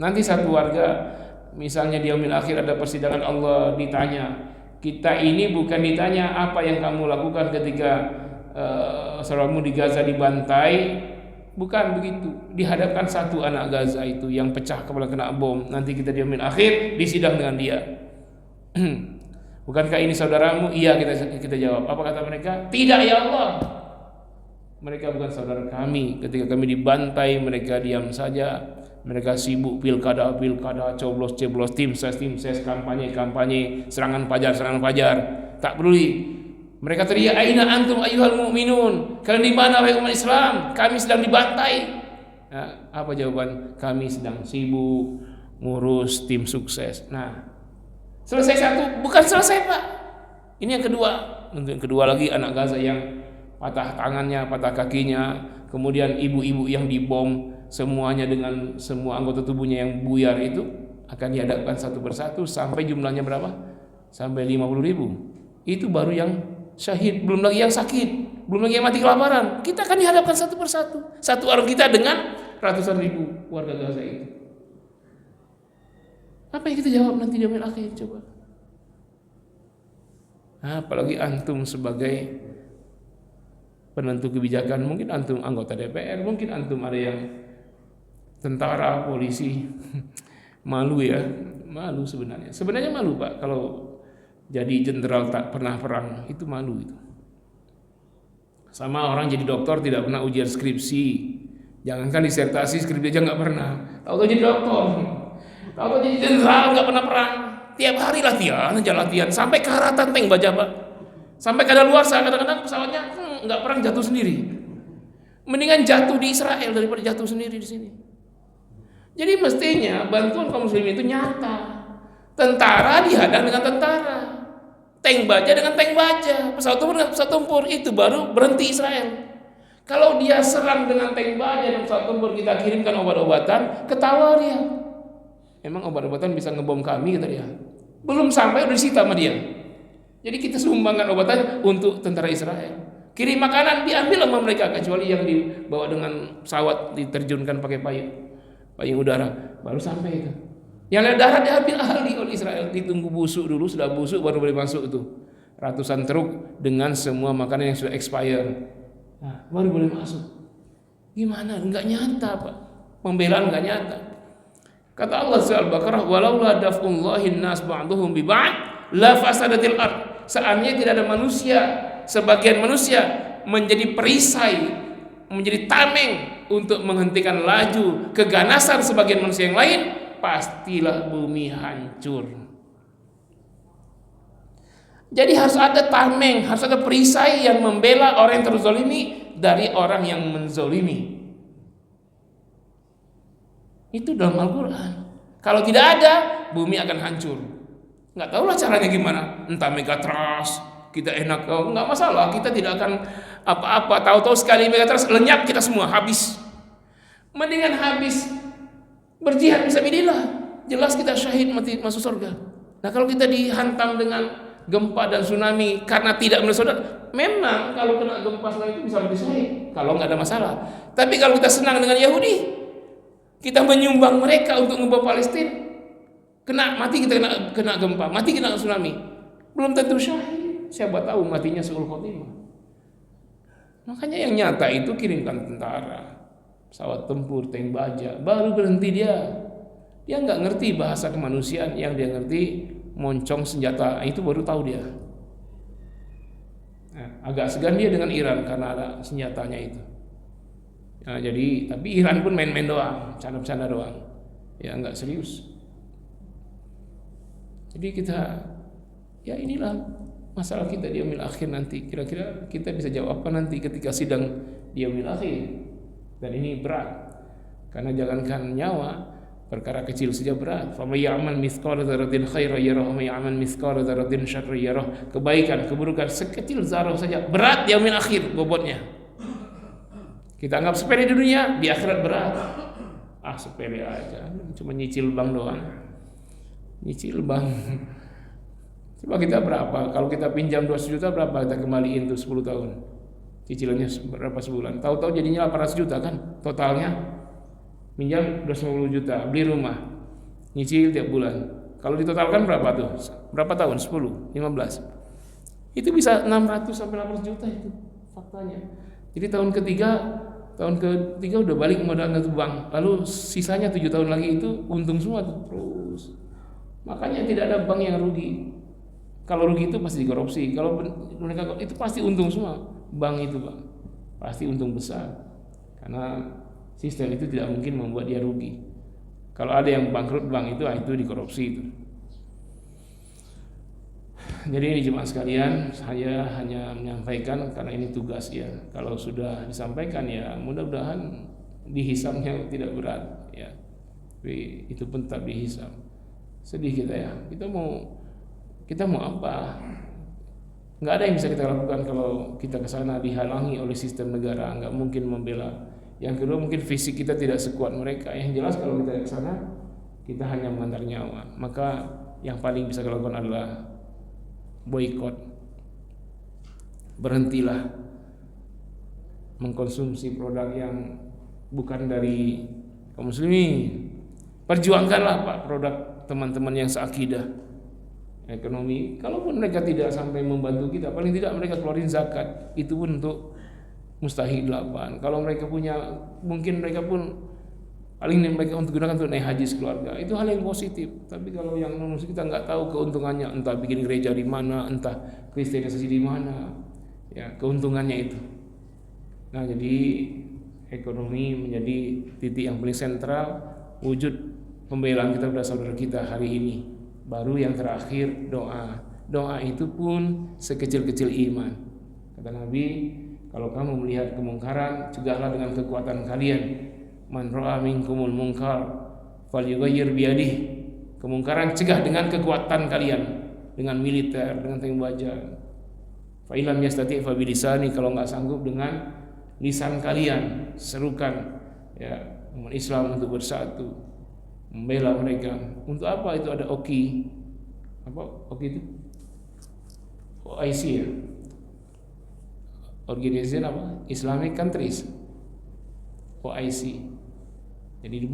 Nanti satu warga, misalnya di yaumil akhir ada persidangan Allah, ditanya, kita ini bukan ditanya apa yang kamu lakukan ketika saudaramu di Gaza dibantai, bukan begitu. Dihadapkan satu anak Gaza itu yang pecah kepala kena bom, nanti kita di yaumil akhir disidang dengan dia. Bukankah ini saudaramu? Iya, kita jawab. Apa kata mereka? Tidak ya Allah, mereka bukan saudara kami. Ketika kami dibantai, mereka diam saja. Mereka sibuk pilkada, coblos, tim ses, kampanye, serangan fajar. Tak peduli. Mereka teriak, aina antum ayyuhal mu'minun, kalian di mana wahai umat Islam? Kami sedang dibantai. Nah, apa jawaban? Kami sedang sibuk ngurus tim sukses. Nah, selesai satu, bukan selesai Pak. Ini yang kedua. Untuk yang kedua lagi, anak Gaza yang patah tangannya, patah kakinya, kemudian ibu-ibu yang dibom, semuanya dengan semua anggota tubuhnya yang buyar itu akan dihadapkan satu persatu sampai jumlahnya berapa? Sampai 50.000. Itu baru yang syahid, belum lagi yang sakit, belum lagi yang mati kelaparan. Kita akan dihadapkan satu persatu. Satu orang kita dengan ratusan ribu warga Gaza itu. Apa yang kita jawab nanti di yaumil akhir coba? Nah, apalagi antum sebagai penentu kebijakan, mungkin antum anggota DPR, mungkin antum ada yang tentara, polisi. Malu ya, malu sebenarnya. Sebenarnya malu Pak, kalau jadi jenderal tak pernah perang, itu malu itu. Sama orang jadi dokter tidak pernah ujian skripsi, jangankan disertasi, skripsi aja nggak pernah. Tahu-tahu jadi dokter, tahu-tahu jadi jenderal nggak pernah perang. Tiap hari latihan, sampai karatan tank baja Pak, sampai kadaluarsa kadang-kadang pesawatnya nggak perang, jatuh sendiri. Mendingan jatuh di Israel daripada jatuh sendiri di sini. Jadi mestinya bantuan kaum muslimin itu nyata. Tentara dihadang dengan tentara, tank baja dengan tank baja, pesawat tempur dengan pesawat tempur, itu baru berhenti Israel. Kalau dia serang dengan tank baja dan pesawat tempur, kita kirimkan obat-obatan, ketawa dia. Emang obat-obatan bisa ngebom kami, kata dia. Belum sampai udah disita sama dia. Jadi kita sumbangkan obatan untuk tentara Israel. Kirim makanan diambil sama mereka, kecuali yang dibawa dengan pesawat diterjunkan pakai payung udara, baru sampai itu. Yang lewat darat diambil ahli oleh Israel, ditunggu busuk dulu, sudah busuk baru boleh masuk itu. Ratusan truk dengan semua makanan yang sudah expire. Nah, baru boleh masuk. Gimana? Enggak nyata Pak. Pembelaan enggak nyata. Kata Allah surah Al-Baqarah, walaula daf'ullahin nas ba'dhum bi ba'd la fasadatil ard. Seandainya tidak ada manusia, sebagian manusia menjadi perisai, menjadi tameng untuk menghentikan laju keganasan sebagian manusia yang lain, pastilah bumi hancur. Jadi harus ada tameng, harus ada perisai yang membela orang yang terzolimi dari orang yang menzolimi. Itu dalam Al-Quran. Kalau tidak ada, bumi akan hancur. Nggak tahulah caranya gimana. Entah megatrust, kita enak, nggak masalah. Kita tidak akan apa-apa. Tahu-tahu sekali megatrust lenyap, kita semua habis. Mendingan habis berjihad fisabilillah. Jelas kita syahid, mati masuk surga. Nah kalau kita dihantam dengan gempa dan tsunami karena tidak menulis saudara, memang kalau kena gempa tsunami itu bisa mati syahid kalau nggak ada masalah. Tapi kalau kita senang dengan Yahudi, kita menyumbang mereka untuk ngebom Palestina, mati kita kena gempa, mati kena tsunami, belum tentu syahid. Siapa tahu matinya suul khotimah. Makanya yang nyata itu kirimkan tentara, pesawat tempur, tank baja, baru berhenti dia. Dia nggak ngerti bahasa kemanusiaan, yang dia ngerti moncong senjata, itu baru tahu dia. Nah, agak segan dia dengan Iran karena ada senjatanya itu. Nah, jadi tapi Iran pun main-main doang, canda-canda doang, ya nggak serius. Jadi kita, ya inilah Masalah kita di yaumil akhir nanti, kira-kira kita bisa jawab apa nanti ketika sidang di yaumil akhir. Dan ini berat, karena jangankan nyawa, perkara kecil saja berat. Fa may ya'mal mithqala dzarratin khairan yarah wa may ya'mal mithqala dzarratin syarran yarah. Kebaikan, keburukan sekecil zarah saja berat di yaumil akhir bobotnya. Kita anggap sepele di dunia, di akhirat berat. Sepele aja, cuma nyicil bank doang. Nyicil bank. Coba kita berapa? Kalau kita pinjam 200 juta berapa kita kembaliin tuh 10 tahun? Cicilannya berapa sebulan? Tahu-tahu jadinya 800 juta kan totalnya. Minjam 250 juta, beli rumah. Nyicil tiap bulan. Kalau ditotalkan berapa tuh? Berapa tahun? 10, 15. Itu bisa 600 sampai 800 juta itu faktanya. Jadi tahun ketiga udah balik modalnya ke bank. Lalu sisanya 7 tahun lagi itu untung semua tuh terus. Makanya tidak ada bank yang rugi. Kalau rugi itu pasti dikorupsi. Kalau mereka itu pasti untung semua. Bank itu Pak, pasti untung besar. Karena sistem itu tidak mungkin membuat dia rugi. Kalau ada yang bangkrut bank itu dikorupsi itu. Jadi ini jemaah sekalian, saya hanya menyampaikan karena ini tugas ya. Kalau sudah disampaikan ya mudah-mudahan dihisabnya tidak berat ya. Tapi itu pun tetap dihisab. Sedih kita ya. Kita mau apa? Nggak ada yang bisa kita lakukan kalau kita ke sana dihalangi oleh sistem negara. Nggak mungkin membela. Yang kedua mungkin fisik kita tidak sekuat mereka. Yang jelas kalau kita ke sana kita hanya mengantar nyawa. Maka yang paling bisa kita lakukan adalah boikot. Berhentilah mengkonsumsi produk yang bukan dari kaum muslimin. Perjuangkanlah Pak produk teman-teman yang seakidah. Ekonomi, kalaupun mereka tidak sampai membantu kita, paling tidak mereka keluarin zakat, itu pun untuk mustahilaban. Kalau mereka punya, mungkin mereka pun paling mereka untuk gunakan untuk naik haji sekeluarga, itu hal yang positif. Tapi kalau yang kita nggak tahu keuntungannya, entah bikin gereja di mana, entah kristenisasi di mana, ya keuntungannya itu. Nah jadi ekonomi menjadi titik yang paling sentral wujud pembelaan kita pada saudara kita hari ini. Baru yang terakhir doa. Doa itu pun sekecil-kecil iman. Kata Nabi, kalau kamu melihat kemungkaran, cegahlah dengan kekuatan kalian. Man ra'a minkumul munkar falyughayyir biyadihi. Kemungkaran cegah dengan kekuatan kalian, dengan militer, dengan tembaga. Fa illam yastati' fa bilisani, kalau enggak sanggup dengan lisan kalian, serukan ya umat Islam untuk bersatu. Membela mereka. Untuk apa itu ada OKI? Apa OKI itu? OIC ya. Organization apa? Islamic Countries. OIC. Jadi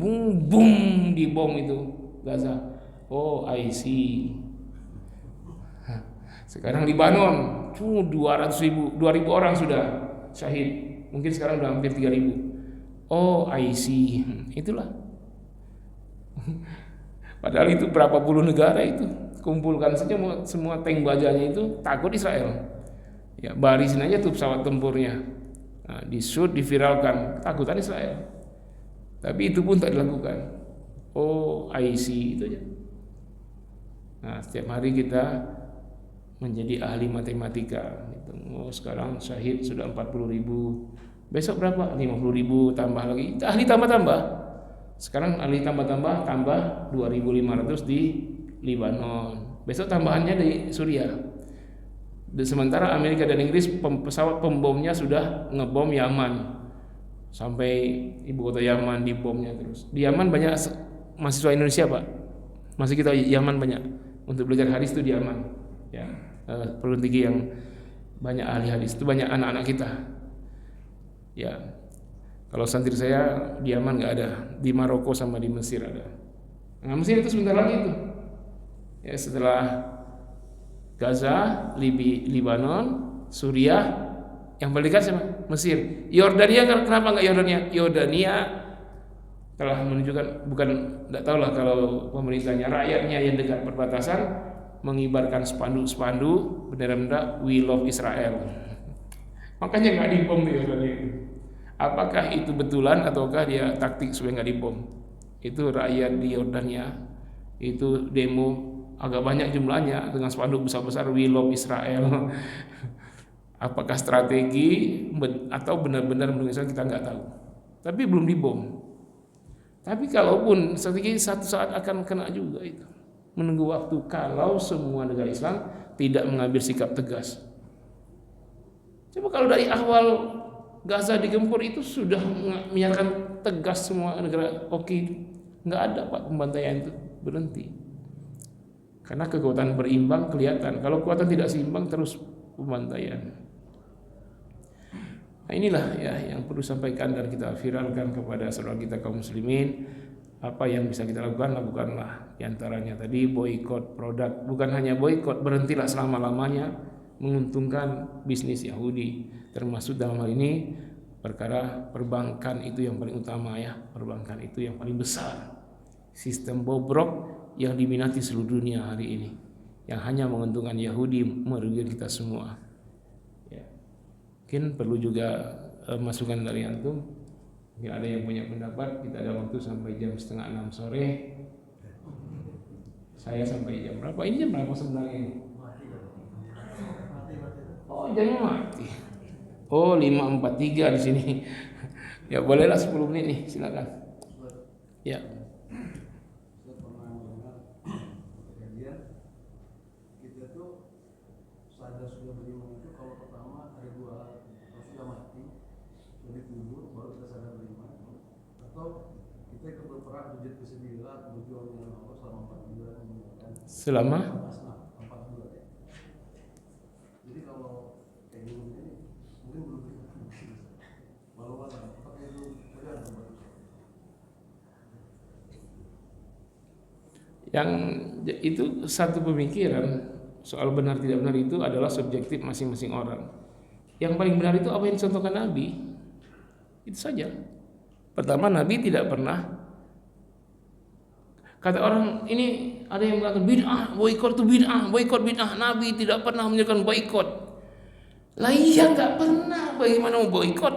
di bom itu Gaza. OIC. Sekarang Libanon, 200.000 orang sudah syahid. Mungkin sekarang udah hampir 3.000. OIC. Itulah. Padahal itu berapa puluh negara itu kumpulkan saja semua tank bajanya itu takut Israel. Ya barisin aja tuh pesawat tempurnya, nah, di-shoot, diviralkan, takutan Israel. Tapi itu pun tak dilakukan. IC itu aja. Nah setiap hari kita menjadi ahli matematika. Sekarang syahid sudah 40.000. Besok berapa? 50.000 tambah lagi. Ahli tambah. Sekarang ahli tambah 2.500 di Libanon. Besok tambahannya di Suriah. Sementara Amerika dan Inggris pesawat pembomnya sudah ngebom Yaman. Sampai ibu kota Yaman dibomnya terus. Di Yaman banyak mahasiswa Indonesia Pak. Masih kita Yaman banyak untuk belajar hadis itu di Yaman. Ya, perguruan tinggi yang banyak ahli hadis itu banyak anak-anak kita. Ya. Kalau santri saya di Yaman nggak ada, di Maroko sama di Mesir ada. Nah Mesir itu sebentar lagi itu. Ya setelah Gaza, Libanon, Suriah, yang paling dekat siapa? Mesir. Yordania kenapa nggak Yordania? Yordania telah menunjukkan, bukan nggak tahu lah kalau pemerintahnya, rakyatnya yang dekat perbatasan mengibarkan spanduk bendera-bendera We Love Israel. Makanya nggak dibom di Yordania itu. Apakah itu betulan ataukah dia taktik supaya nggak dibom? Itu rakyat di Yordania Itu demo agak banyak jumlahnya dengan spanduk besar-besar "We love Israel". Apakah strategi atau benar-benar mendukung Israel kita nggak tahu. Tapi belum dibom. Tapi kalaupun strategi satu saat akan kena juga itu. Menunggu waktu kalau semua negara Islam tidak mengambil sikap tegas. Coba kalau dari awal Gaza digempur itu sudah menyatakan tegas semua negara, oke, nggak ada Pak pembantaian itu, berhenti. Karena kekuatan berimbang kelihatan. Kalau kekuatan tidak seimbang terus pembantaian. Nah, inilah ya yang perlu sampaikan dan kita viralkan kepada saudara kita kaum muslimin. Apa yang bisa kita lakukan, lakukanlah. Di antaranya tadi boikot produk, bukan hanya boikot, berhentilah selama-lamanya menguntungkan bisnis Yahudi. Termasuk dalam hal ini perkara perbankan itu yang paling utama ya. Perbankan itu yang paling besar. Sistem bobrok yang diminati seluruh dunia hari ini, yang hanya menguntungkan Yahudi, merugikan kita semua. Ya. Mungkin perlu juga masukan dari antum. Mungkin ada yang punya pendapat. Kita ada waktu sampai jam 5:30 sore. Saya sampai jam berapa? Ini jam berapa sebenarnya ini? Oh, jamnya mati. Oh, 5:43 di sini. Ya bolehlah 10 menit nih, silakan. Ya. Selama jadi kalau kayak gini mungkin belum yang itu satu pemikiran. Soal benar tidak benar itu adalah subjektif masing-masing orang. Yang paling benar itu apa yang dicontohkan Nabi, itu saja. Pertama, Nabi tidak pernah, kata orang ini ada yang mengatakan bid'ah, boikot itu bid'ah, boikot bid'ah. Nabi tidak pernah menyerukan boikot. Lah iya nggak pernah. Bagaimana mau boikot?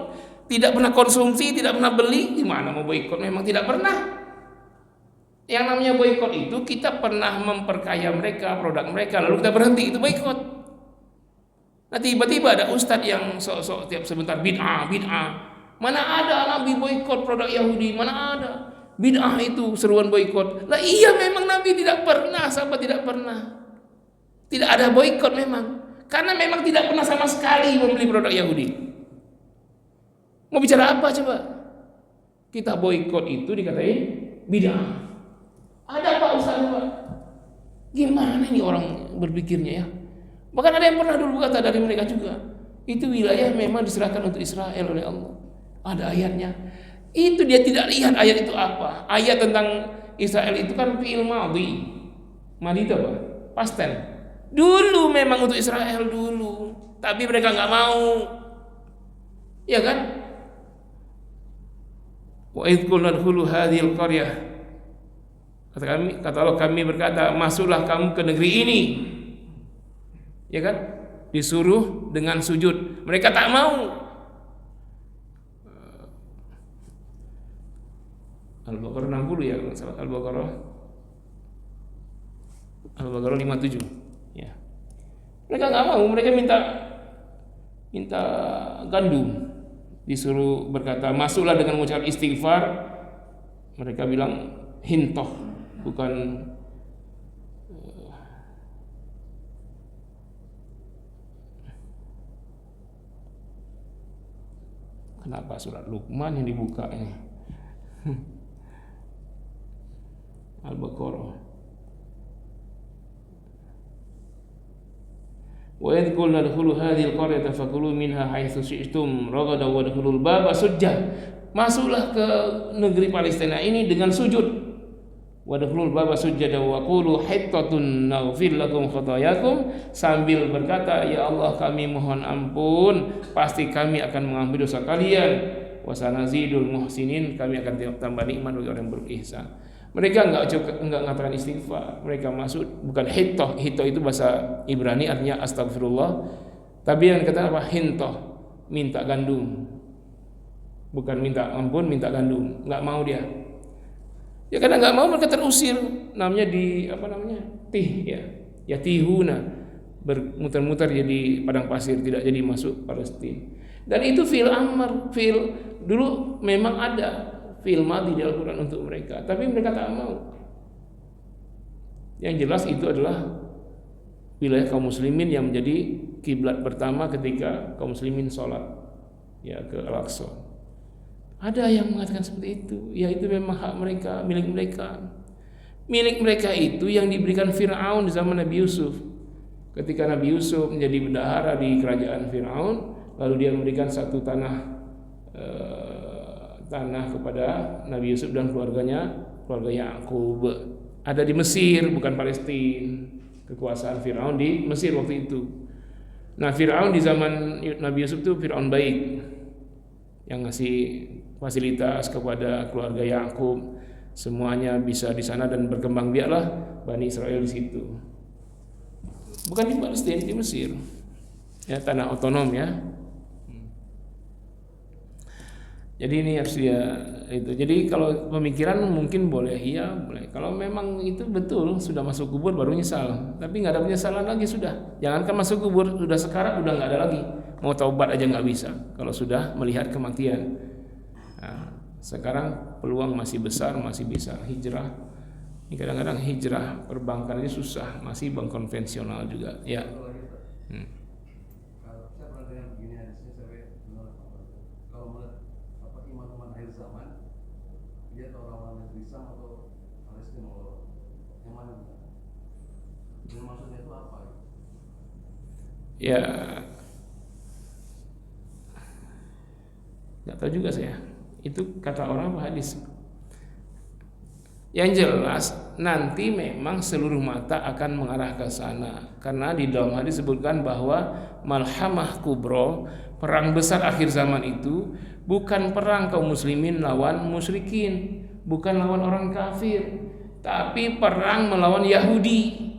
Tidak pernah konsumsi, tidak pernah beli, gimana mau boikot? Memang tidak pernah. Yang namanya boikot itu kita pernah memperkaya mereka, produk mereka, lalu kita berhenti, itu boikot. Nah tiba-tiba ada ustadz yang sok-sok tiap sebentar bid'ah, bid'ah. Mana ada Nabi boikot produk Yahudi? Mana ada? Bid'ah itu seruan boikot. Lah iya memang Nabi tidak pernah, sahabat tidak pernah. Tidak ada boikot memang. Karena memang tidak pernah sama sekali membeli produk Yahudi. Mau bicara apa coba? Kita boikot itu dikatain bid'ah. Ada Pak Ustaz Pak? Gimana ini orang berpikirnya ya? Bahkan ada yang pernah dulu berkata dari mereka juga, itu wilayah memang diserahkan untuk Israel oleh Allah. Ada ayatnya. Itu dia tidak lihat ayat itu apa. Ayat tentang Israel itu kan fi'il madhi. Madhi itu apa? Past tense. Dulu memang untuk Israel dulu, tapi mereka nggak mau. Ya kan? Wa idh qulna dkhulu hadhil qaryah. Kata Allah, kami berkata, masuklah kamu ke negeri ini. Ya kan? Disuruh dengan sujud. Mereka tak mau. Al-Baqarah 60 ya, Al-Baqarah 57 ya. Mereka nggak mau, mereka minta gandum. Disuruh berkata, masuklah dengan mengucap istighfar. Mereka bilang hintoh, bukan kenapa surat Luqman yang dibuka ini? Al-Baqarah. Wa idh qulna dkhulu hadhil qaryata fakulu minha haitsu syi'tum ragadan wa dkhulul baba sujjah. Masuklah ke negeri Palestina ini dengan sujud. Wa dkhulul baba sujjada wa qulu hittatun naghfir lakum khatayakum, sambil berkata, ya Allah kami mohon ampun, pasti kami akan mengampuni dosa kalian. Wa sanazidul muhsinin, kami akan tambah nikmat bagi orang yang berihsan. Mereka enggak mengatakan istighfar, mereka masuk bukan hintoh. Hintoh itu bahasa Ibrani artinya astagfirullah. Tapi yang kata apa? Hintoh, minta gandum. Bukan minta ampun, minta gandum. Enggak mau dia. Ya karena nggak mau mereka terusir, namanya di apa namanya ya tihuna, bermuter-muter jadi padang pasir, tidak jadi masuk Palestina. Dan itu fil amr, fil dulu memang ada fil madhi di Al-Quran untuk mereka, tapi mereka tak mau. Yang jelas itu adalah wilayah kaum muslimin yang menjadi kiblat pertama ketika kaum muslimin sholat ya ke Al-Aqsa. Ada yang mengatakan seperti itu, ya itu memang hak mereka, milik mereka. Milik mereka itu yang diberikan Fir'aun di zaman Nabi Yusuf. Ketika Nabi Yusuf menjadi bendahara di kerajaan Fir'aun, lalu dia memberikan satu tanah kepada Nabi Yusuf dan keluarga Yakub. Ada di Mesir, bukan Palestina. Kekuasaan Fir'aun di Mesir waktu itu. Nah, Fir'aun di zaman Nabi Yusuf itu Fir'aun baik, yang ngasih fasilitas kepada keluarga Yakub, semuanya bisa di sana dan berkembang biaklah Bani Israel di situ. Bukan di Palestina, di Mesir. Ya, tanah otonom ya. Jadi ini harus dia itu. Jadi kalau pemikiran mungkin boleh, iya boleh. Kalau memang itu betul sudah masuk kubur baru nyesal. Tapi nggak ada penyesalan lagi sudah. Jangankan masuk kubur, sudah sekarat udah nggak ada lagi. Mau taubat aja nggak bisa. Kalau sudah melihat kematian. Nah, sekarang peluang masih besar, masih bisa hijrah. Ini kadang-kadang hijrah perbankan ini susah, masih bank konvensional juga. Ya. Ya, nggak tahu juga saya. Itu kata orang apa hadis. Yang jelas nanti memang seluruh mata akan mengarah ke sana, karena di dalam hadis disebutkan bahwa malhamah kubro, perang besar akhir zaman itu bukan perang kaum muslimin lawan musyrikin, bukan lawan orang kafir, tapi perang melawan Yahudi.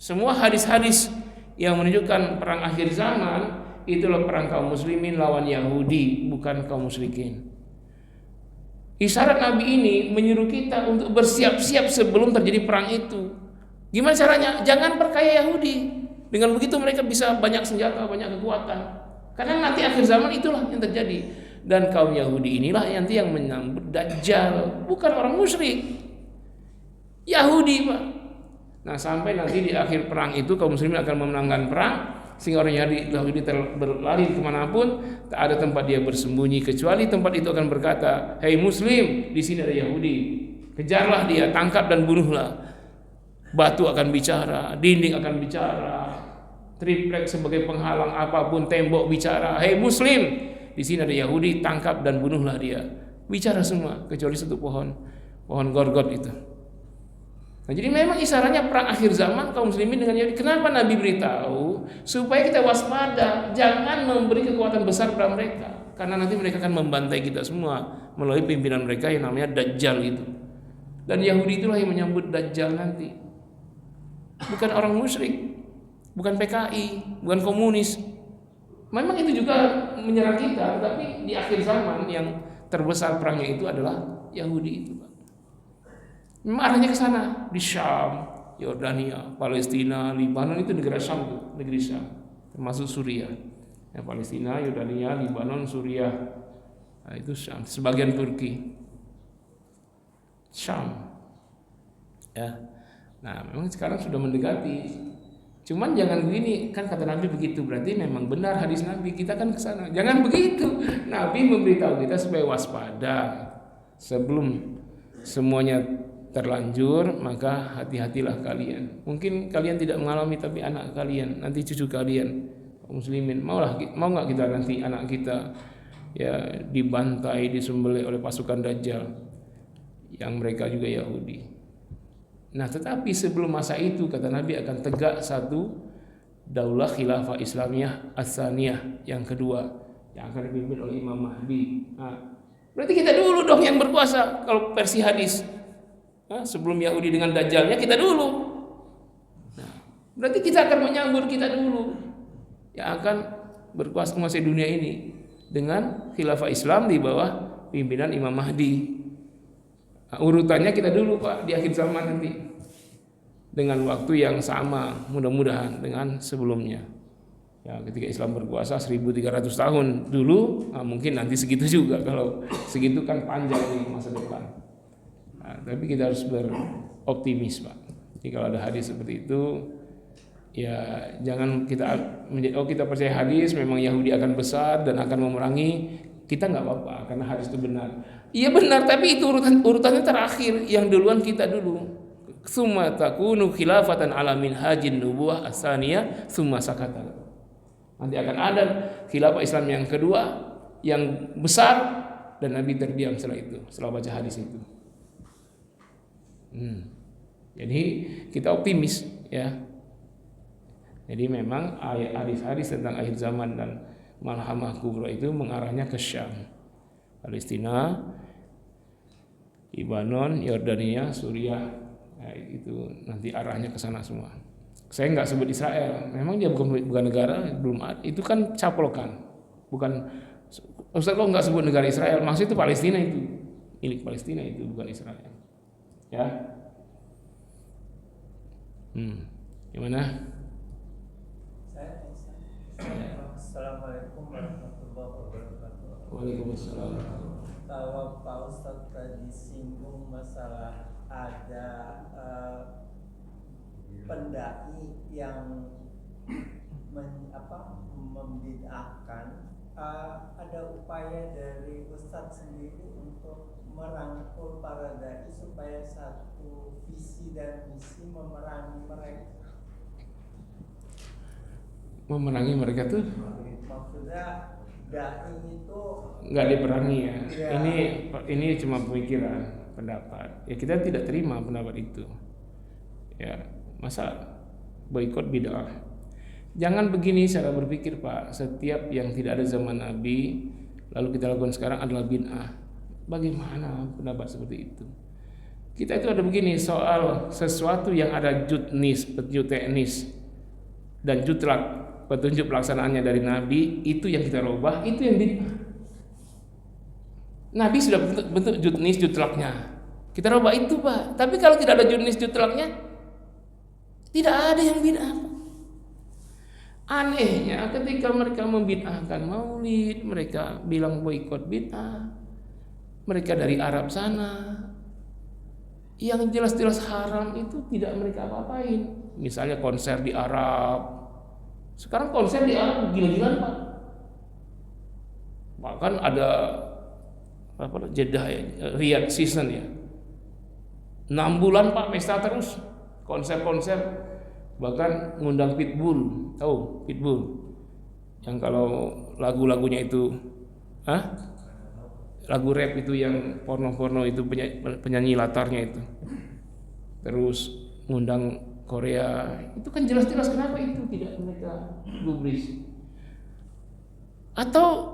Semua hadis-hadis yang menunjukkan perang akhir zaman itulah perang kaum muslimin lawan Yahudi, bukan kaum musyrikin. Isyarat Nabi ini menyuruh kita untuk bersiap-siap sebelum terjadi perang itu. Gimana caranya? Jangan perkaya Yahudi. Dengan begitu mereka bisa banyak senjata, banyak kekuatan. Karena nanti akhir zaman itulah yang terjadi. Dan kaum Yahudi inilah nanti yang menyambut Dajjal, bukan orang musyrik. Yahudi, Pak. Nah, sampai nanti di akhir perang itu kaum muslimin akan memenangkan perang, sehingga orang Yahudi berlari kemanapun, tak ada tempat dia bersembunyi kecuali tempat itu akan berkata, "Hei Muslim, di sini ada Yahudi, kejarlah dia, tangkap dan bunuhlah." Batu akan bicara, dinding akan bicara, triplek sebagai penghalang apapun, tembok bicara, "Hei Muslim, di sini ada Yahudi, tangkap dan bunuhlah dia." Bicara semua kecuali satu pohon Gorgot itu. Nah, jadi memang isyaratnya perang akhir zaman kaum muslimin dengan Yahudi. Kenapa Nabi beritahu? Supaya kita waspada, jangan memberi kekuatan besar pada mereka, karena nanti mereka akan membantai kita semua melalui pimpinan mereka yang namanya Dajjal itu. Dan Yahudi itulah yang menyambut Dajjal nanti. Bukan orang musyrik, bukan PKI, bukan komunis. Memang itu juga menyerang kita, tapi di akhir zaman yang terbesar perangnya itu adalah Yahudi itu, Pak. Memang arahnya ke sana, di Syam, Yordania, Palestina, Libanon, itu negara Syam tuh, negeri Syam, termasuk Suriah. Ya, Palestina, Yordania, Libanon, Suriah. Nah, itu Syam, sebagian Turki. Syam. Ya. Nah, memang sekarang sudah mendekati. Cuman jangan begini, kan kata Nabi begitu, berarti memang benar hadis Nabi, kita kan ke sana. Jangan begitu. Nabi memberitahu kita supaya waspada. Sebelum semuanya terlanjur, maka hati-hatilah kalian. Mungkin kalian tidak mengalami, tapi anak kalian, nanti cucu kalian, muslimin, mau nggak kita nanti anak kita ya dibantai, disembelih oleh pasukan Dajjal yang mereka juga Yahudi. Nah, tetapi sebelum masa itu kata Nabi akan tegak satu daulah khilafah Islamiyah as-saniyah, yang kedua, yang akan dipimpin oleh Imam Mahdi. Nah, berarti kita dulu dong yang berkuasa kalau versi hadis. Sebelum Yahudi dengan Dajjalnya kita dulu. Nah, berarti kita akan menyambut kita dulu yang akan berkuasa menguasai dunia ini dengan khilafah Islam di bawah pimpinan Imam Mahdi. Nah, urutannya kita dulu Pak di akhir zaman nanti dengan waktu yang sama mudah-mudahan dengan sebelumnya. Ya, ketika Islam berkuasa 1300 tahun dulu, nah mungkin nanti segitu juga. Kalau segitu kan panjang nih masa depan. Nah, tapi kita harus beroptimis Pak. Jadi kalau ada hadis seperti itu, ya jangan kita kita percaya hadis memang Yahudi akan besar dan akan memerangi, kita nggak apa-apa karena hadis itu benar. Iya benar, tapi itu urutannya terakhir, yang duluan kita dulu. Summa takunu khilafatan ala minhajin nubuwah asaniyah summa sakata. Nanti akan ada khilafah Islam yang kedua yang besar dan Nabi terdiam setelah itu, setelah baca hadis itu. Jadi kita optimis ya. Jadi memang hadis-hadis tentang akhir zaman dan malhamah kubra itu mengarahnya ke Syam, Palestina, Lebanon, Yordania, Suriah. Nah, itu nanti arahnya ke sana semua. Saya nggak sebut Israel, memang dia bukan negara, belum ada. Itu kan caplokan, bukan. Ustaz kok nggak sebut negara Israel? Maksud itu Palestina, itu milik Palestina, itu bukan Israel. Ya, gimana? Assalamualaikum warahmatullahi wabarakatuh. Waalaikumsalam. Kalau Pak Ustadz tadi singgung masalah ada pendai yang membid'ahkan, ada upaya dari Ustadz sendiri untuk merangkul para dai supaya satu visi dan misi memerangi mereka. Memerangi mereka tuh maksudnya dai itu nggak diperangi ya. Ini cuma pemikiran, pendapat. Ya kita tidak terima pendapat itu. Ya, masa boikot bid'ah. Jangan begini cara berpikir Pak. Setiap yang tidak ada zaman Nabi lalu kita lakukan sekarang adalah bid'ah. Bagaimana pendapat seperti itu? Kita itu ada begini, soal sesuatu yang ada jutnis, petunjuk teknis dan jutlak, petunjuk pelaksanaannya dari Nabi, itu yang kita rubah, itu yang bid'ah. Nabi sudah bentuk jutnis jutlaknya, kita rubah itu Pak. Tapi kalau tidak ada jutnis jutlaknya, tidak ada yang bid'ah. Anehnya ketika mereka membid'ahkan maulid, mereka bilang boikot bid'ah. Mereka dari Arab sana, yang jelas-jelas haram itu tidak mereka apa-apain. Misalnya konser di Arab. Sekarang konser di Arab gila-gilaan Pak. Bahkan ada Jeddah ya, Riyadh season ya. 6 bulan Pak pesta terus, konser-konser. Bahkan ngundang Pitbull, tahu Pitbull? Yang kalau lagu-lagunya itu, lagu rap itu yang porno-porno itu penyanyi latarnya itu. Terus ngundang Korea, itu kan jelas-jelas kenapa itu tidak mereka gubris. Atau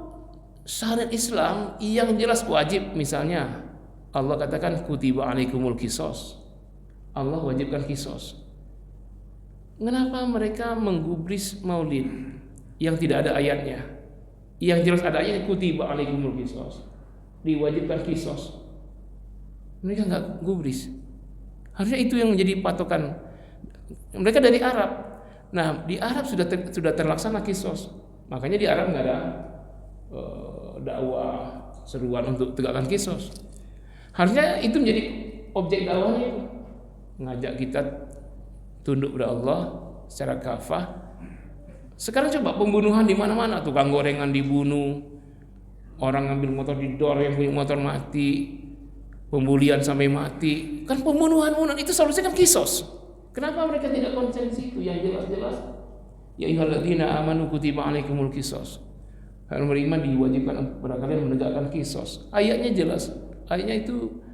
syariat Islam yang jelas wajib, misalnya Allah katakan kutiba alaikumul qisas. Allah wajibkan qisas. Kenapa mereka menggubris maulid yang tidak ada ayatnya? Yang jelas ada ayatnya kutiba alaikumul qisas. Diwajibkan qisas. Mereka enggak gubris. Harusnya itu yang menjadi patokan. Mereka dari Arab. Nah, di Arab sudah terlaksana qisas. Makanya di Arab enggak ada dakwah seruan untuk tegakkan qisas. Harusnya itu menjadi objek dakwahnya itu. Ngajak kita tunduk pada Allah secara kafah. Sekarang coba pembunuhan di mana-mana, tukang gorengan dibunuh, orang ngambil motor didor, yang punya motor mati, pembulian sampai mati. Kan pembunuhan itu solusinya kan kisos. Kenapa mereka tidak konsensi itu yang jelas-jelas? Ya ayyuhalladzina amanu kutiba alaikumul qisas. Kalau beriman diwajibkan kepada kalian menegakkan kisos. Ayatnya jelas. Ayatnya itu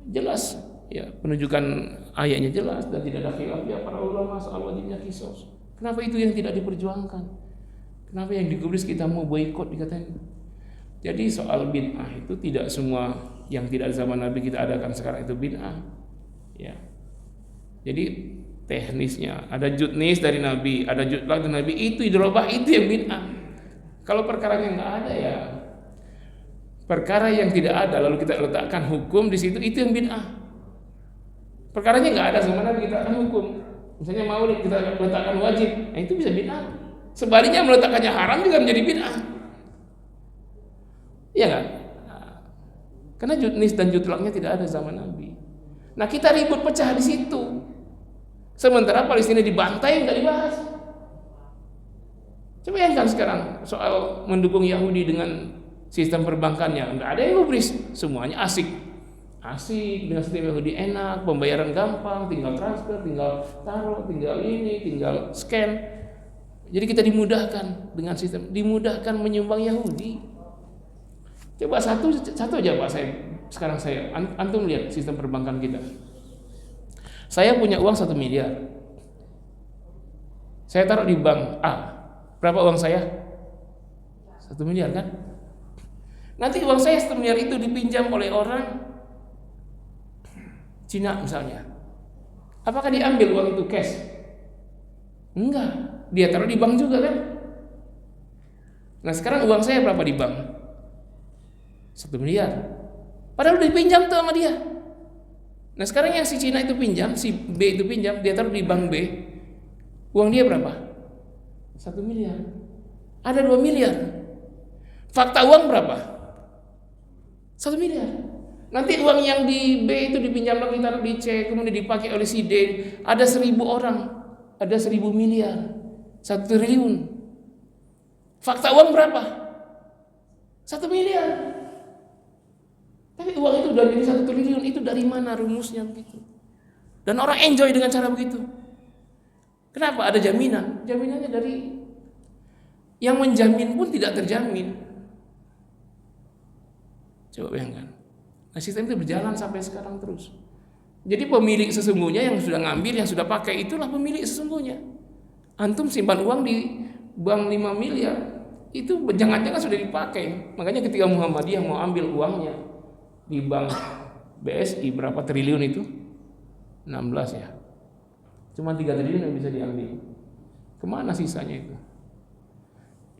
jelas. Ya, penunjukan ayatnya jelas dan tidak ada khilaf ya para ulama soal wajibnya qisas. Kenapa itu yang tidak diperjuangkan? Kenapa yang digubris kita mau boikot dikatain? Jadi soal bid'ah itu tidak semua yang tidak ada zaman Nabi kita adakan sekarang itu bid'ah. Ya. Jadi teknisnya ada jutnis dari Nabi, ada jutlak dari Nabi, itu dirubah, itu yang bid'ah. Kalau perkaranya nggak ada ya perkara yang tidak ada lalu kita letakkan hukum di situ, itu yang bid'ah. Perkaranya nggak ada sama Nabi kita letakkan hukum. Misalnya maulid kita letakkan wajib, nah itu bisa bid'ah. Sebaliknya meletakkannya haram juga menjadi bid'ah. Iya kan? Karena nis dan jutlaknya tidak ada zaman Nabi. Nah kita ribut pecah di situ. Sementara Palestina dibantai nggak dibahas. Coba bayangkan sekarang soal mendukung Yahudi dengan sistem perbankannya, nggak ada yang gubris, semuanya asik dengan sistem Yahudi, enak, pembayaran gampang, tinggal transfer, tinggal taruh, tinggal ini, tinggal scan. Jadi kita dimudahkan dengan sistem, dimudahkan menyumbang Yahudi. Coba satu aja Pak, sekarang antum lihat sistem perbankan kita. Saya punya uang 1 miliar, saya taruh di bank A. Berapa uang saya? 1 miliar kan? Nanti uang saya 1 miliar itu dipinjam oleh orang Cina misalnya. Apakah diambil uang itu cash? Enggak, dia taruh di bank juga kan? Nah sekarang uang saya berapa di bank? 1 miliar. Padahal udah dipinjam tuh sama dia. Nah sekarang yang si Cina itu pinjam, si B itu pinjam, dia taruh di bank B. Uang dia berapa? 1 miliar. Ada 2 miliar. Fakta uang berapa? 1 miliar. Nanti uang yang di B itu dipinjam lagi, taruh di C, kemudian dipakai oleh si D. Ada 1.000 orang, ada 1.000 miliar, 1 triliun. Fakta uang berapa? 1 miliar. Tapi uang itu udah jadi 1 triliun, itu dari mana rumusnya begitu? Dan orang enjoy dengan cara begitu. Kenapa? Ada jaminan. Jaminannya dari yang menjamin pun tidak terjamin. Coba bayangkan. Nah sistem itu berjalan sampai sekarang terus. Jadi pemilik sesungguhnya yang sudah ngambil, yang sudah pakai, itulah pemilik sesungguhnya. Antum simpan uang di bank 5 miliar, itu jangan-jangan sudah dipakai. Makanya ketika Muhammadiyah mau ambil uangnya di bank BSI, berapa triliun itu? 16 ya. Cuma 3 triliun yang bisa diambil. Kemana sisanya itu?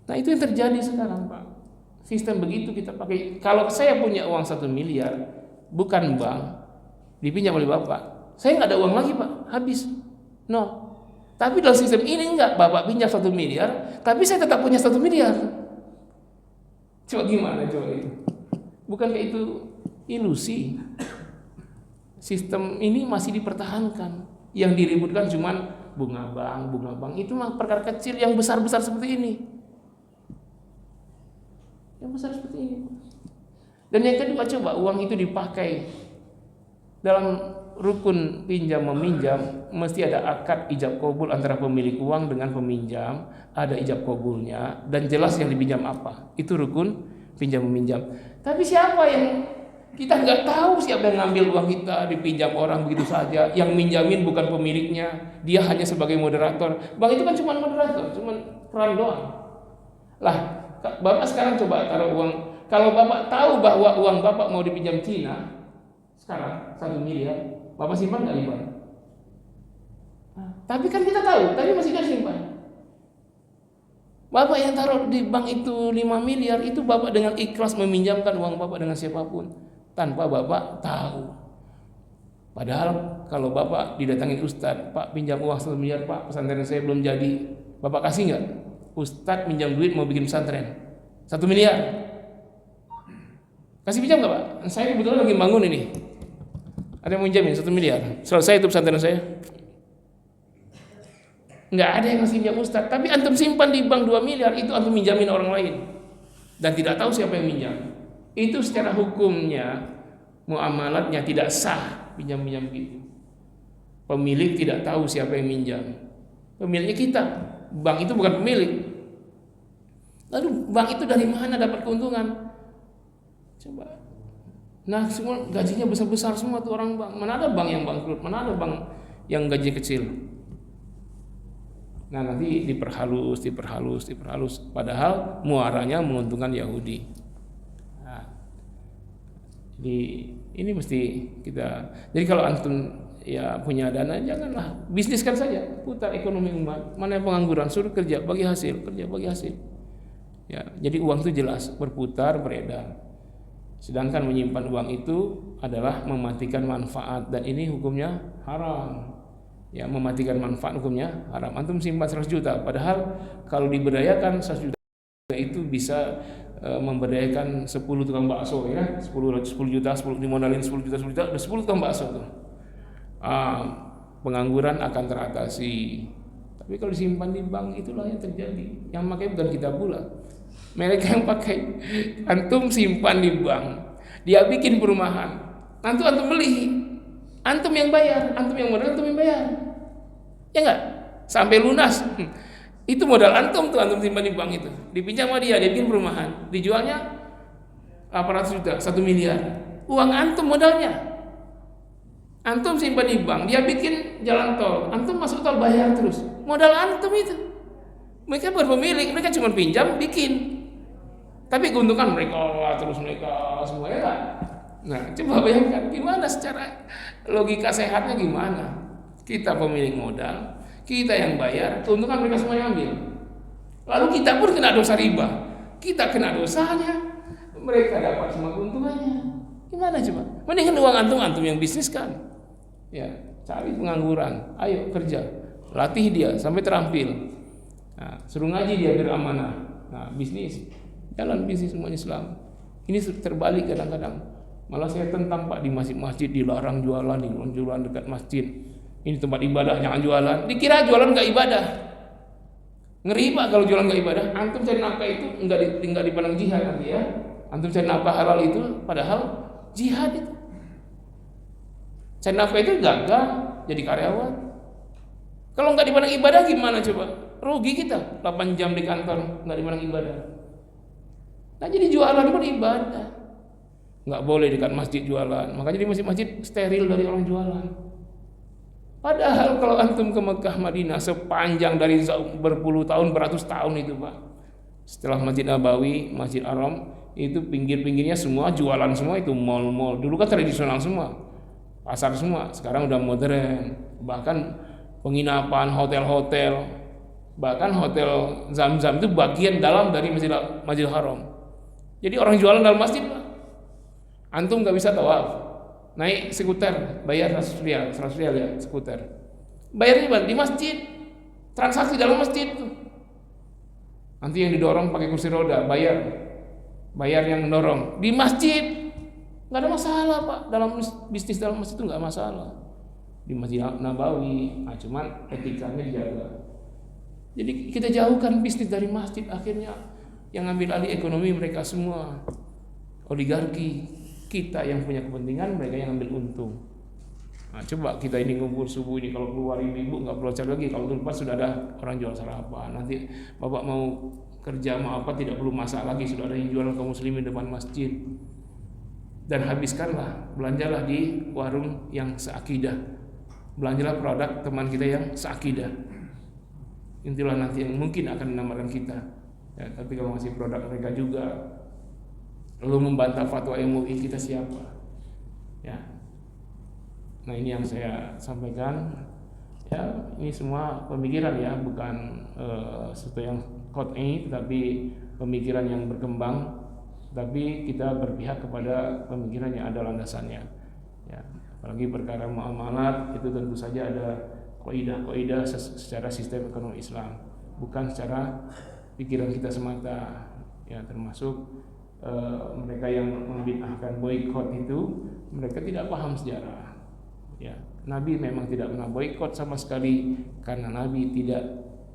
Nah itu yang terjadi sekarang Pak. Sistem begitu kita pakai. Kalau saya punya uang 1 miliar, bukan bank, dipinjam oleh Bapak, saya nggak ada uang lagi Pak, habis. No. Tapi dalam sistem ini enggak, Bapak pinjam 1 miliar, tapi saya tetap punya 1 miliar. Coba gimana coba itu? Bukankah itu ilusi? Sistem ini masih dipertahankan. Yang diributkan cuman bunga bank itu mah perkara kecil. Yang besar-besar seperti ini, yang besar seperti ini. Dan yang kedua, coba uang itu dipakai dalam rukun pinjam meminjam, mesti ada akad ijab kabul antara pemilik uang dengan peminjam, ada ijab kabulnya dan jelas yang dipinjam apa. Itu rukun pinjam meminjam. Tapi siapa yang kita nggak tahu, siapa yang ngambil uang kita dipinjam orang begitu saja, yang minjamin bukan pemiliknya, dia hanya sebagai moderator. Bank itu kan cuma moderator, cuma peran doang. Lah, Bapak sekarang coba taruh uang. Kalau Bapak tahu bahwa uang Bapak mau dipinjam Cina sekarang 1 miliar, Bapak simpan nggak di bank? Tapi kan kita tahu, tapi masih nggak simpan. Bapak yang taruh di bank itu 5 miliar, itu Bapak dengan ikhlas meminjamkan uang Bapak dengan siapapun tanpa Bapak tahu. Padahal kalau Bapak didatangin Ustadz, Pak pinjam uang 1 miliar Pak, pesantren saya belum jadi, Bapak kasih nggak? Ustadz minjam duit mau bikin pesantren 1 miliar, kasih pinjam nggak Pak? Saya kebetulan lagi bangun ini, ada yang mau minjamin 1 miliar, selesai itu pesantren saya. Nggak ada yang ngasih pinjam Ustadz. Tapi antum simpan di bank 2 miliar, itu antum minjamin orang lain dan tidak tahu siapa yang minjam. Itu secara hukumnya muamalatnya tidak sah, pinjam-pinjam gitu. Pemilik tidak tahu siapa yang minjam, pemiliknya kita. Bank itu bukan pemilik. Lalu bank itu dari mana dapat keuntungan? Coba. Nah semua gajinya besar-besar semua tuh orang bank. Mana ada bank yang bangkrut? Mana ada bank yang gaji kecil? Nah nanti diperhalus. Padahal muaranya menguntungkan Yahudi. Nah, jadi ini mesti kita. Jadi kalau antum ya punya dana, janganlah bisniskan saja, putar ekonomi umat. Mana yang pengangguran, suruh kerja bagi hasil. Ya, jadi uang itu jelas berputar, beredar. Sedangkan menyimpan uang itu adalah mematikan manfaat, dan ini hukumnya haram. Ya, mematikan manfaat hukumnya haram. Antum simpan 100 juta, padahal kalau diberdayakan 100 juta itu bisa memberdayakan 10 tukang bakso, ya. 10 juta, 10 dimodalin 10 juta, 10 juta, udah 10 tukang bakso tuh. Pengangguran akan teratasi. Tapi kalau disimpan di bank, itulah yang terjadi. Yang pakai bukan kita pula. Mereka yang pakai. Antum simpan di bank, dia bikin perumahan, antum beli, antum yang bayar, antum yang modal, antum yang bayar, ya enggak? Sampai lunas. Itu modal antum tuh, antum simpan di bank itu, dipinjam sama dia bikin perumahan, dijualnya 800 juta, 1 miliar, uang antum modalnya. Antum simpan di bank, dia bikin jalan tol, antum masuk tol bayar terus, modal antum itu. Mereka bukan pemilik, mereka cuma pinjam bikin, tapi keuntungan mereka terus, mereka semua, ya kan? Nah, coba bayangkan gimana secara logika sehatnya gimana? Kita pemilik modal, kita yang bayar, keuntungan mereka semua yang ambil. Lalu kita pun kena dosa riba, kita kena dosanya, mereka dapat semua keuntungannya. Gimana coba? Mendingan uang antum yang bisniskan. Ya, cari pengangguran, ayo kerja, latih dia sampai terampil. Nah, suruh ngaji dia biar amanah. Nah, bisnis, jalan bisnis semuanya Islam. Ini terbalik kadang-kadang. Malah saya tentang Pak, di masjid-masjid dilarang jualan, jualan dekat masjid. Ini tempat ibadah, jangan jualan. Dikira jualan nggak ibadah. Ngeri Pak kalau jualan nggak ibadah. Antum cari nafkah itu nggak dipandang jihad nanti, ya. Antum cari nafkah halal itu padahal jihad itu. Cari nafkah itu gagal jadi karyawan. Kalau nggak dipandang ibadah gimana coba? Rugi kita 8 jam di kantor nggak dipandang ibadah. Nah, jadi jualan pun ibadah. Nggak boleh dekat masjid jualan. Makanya di masjid-masjid steril dari orang jualan. Padahal kalau antum ke Mekah Madinah sepanjang dari berpuluh tahun, beratus tahun itu Pak, setelah Masjid Nabawi, Masjid Haram, itu pinggir-pinggirnya semua jualan semua, itu mall-mall. Dulu kan tradisional semua, pasar semua. Sekarang udah modern, bahkan penginapan, hotel-hotel, bahkan hotel Zam-Zam itu bagian dalam dari Masjid Haram. Jadi orang jualan dalam masjid Pak. Antum nggak bisa tawaf, naik skuter bayar 100 rial ya, skuter. Bayarnya di masjid, transaksi dalam masjid tuh. Nanti yang didorong pakai kursi roda bayar yang mendorong di masjid. Nggak ada masalah Pak, dalam bisnis dalam masjid itu nggak masalah. Di Masjid Nabawi, nah cuman etikanya dijaga. Jadi kita jauhkan bisnis dari masjid, akhirnya yang ambil alih ekonomi mereka semua oligarki. Kita yang punya kepentingan, mereka yang ambil untung. Nah, coba kita ini ngumpul subuh ini, kalau keluar ibu nggak perlu cari lagi. Kalau lepas sudah ada orang jual sarapan. Nanti bapak mau kerja mau apa tidak perlu masak lagi, sudah ada yang jual kaum muslimin depan masjid. Dan habiskanlah, belanjalah di warung yang seakidah. Belanjalah produk teman kita yang seakidah. Itulah nanti yang mungkin akan menambahkan kita. Ya, tapi kalau masih produk mereka juga, lalu membantah fatwa MUI, kita siapa? Ya. Nah, ini yang saya sampaikan. Ya, ini semua pemikiran ya, bukan sesuatu yang qat'i, tapi pemikiran yang berkembang. Tapi kita berpihak kepada pemikiran yang ada landasannya. Ya, apalagi perkara muamalat itu tentu saja ada kaidah-kaidah secara sistem ekonomi Islam, bukan secara pikiran kita semata. Ya, termasuk mereka yang membid'ahkan boikot itu, mereka tidak paham sejarah. Ya, Nabi memang tidak pernah boikot sama sekali karena Nabi tidak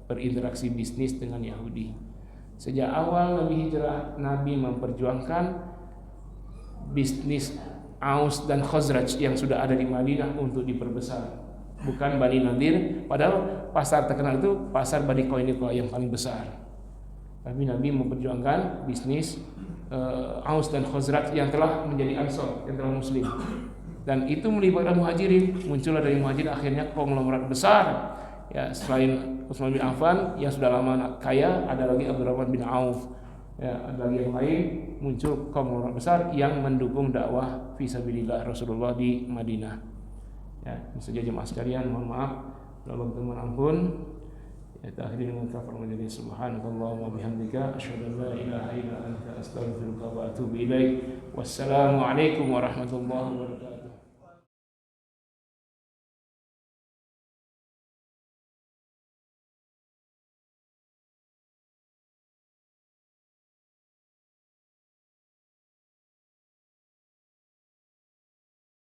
berinteraksi bisnis dengan Yahudi. Sejak awal Nabi hijrah, Nabi memperjuangkan bisnis Aus dan Khazraj yang sudah ada di Madinah untuk diperbesar, bukan Bani Nadir. Padahal pasar terkenal itu pasar Bani Qainuqa yang paling besar. Tapi Nabi memperjuangkan bisnis Aus dan Khazraj yang telah menjadi Ansor, yang telah Muslim, dan itu melibatkan Muhajirin. Muncullah dari Muhajirin akhirnya konglomerat besar. Ya, selain Utsman bin Affan yang sudah lama kaya, ada lagi Abdurrahman bin Auf. Ya, ada lagi yang lain, muncul konglomerat besar yang mendukung dakwah fisabilillah Rasulullah di Madinah. Ya, ini saja jemaah sekalian, mohon maaf kalau bertemu ampun. Akhirnya kafar menjadi subhanakallahumma bihamdika asyhadu an la ilaha illa anta astaghfiruka wa atubu ilaik. Wassalamualaikum warahmatullahi wabarakatuh.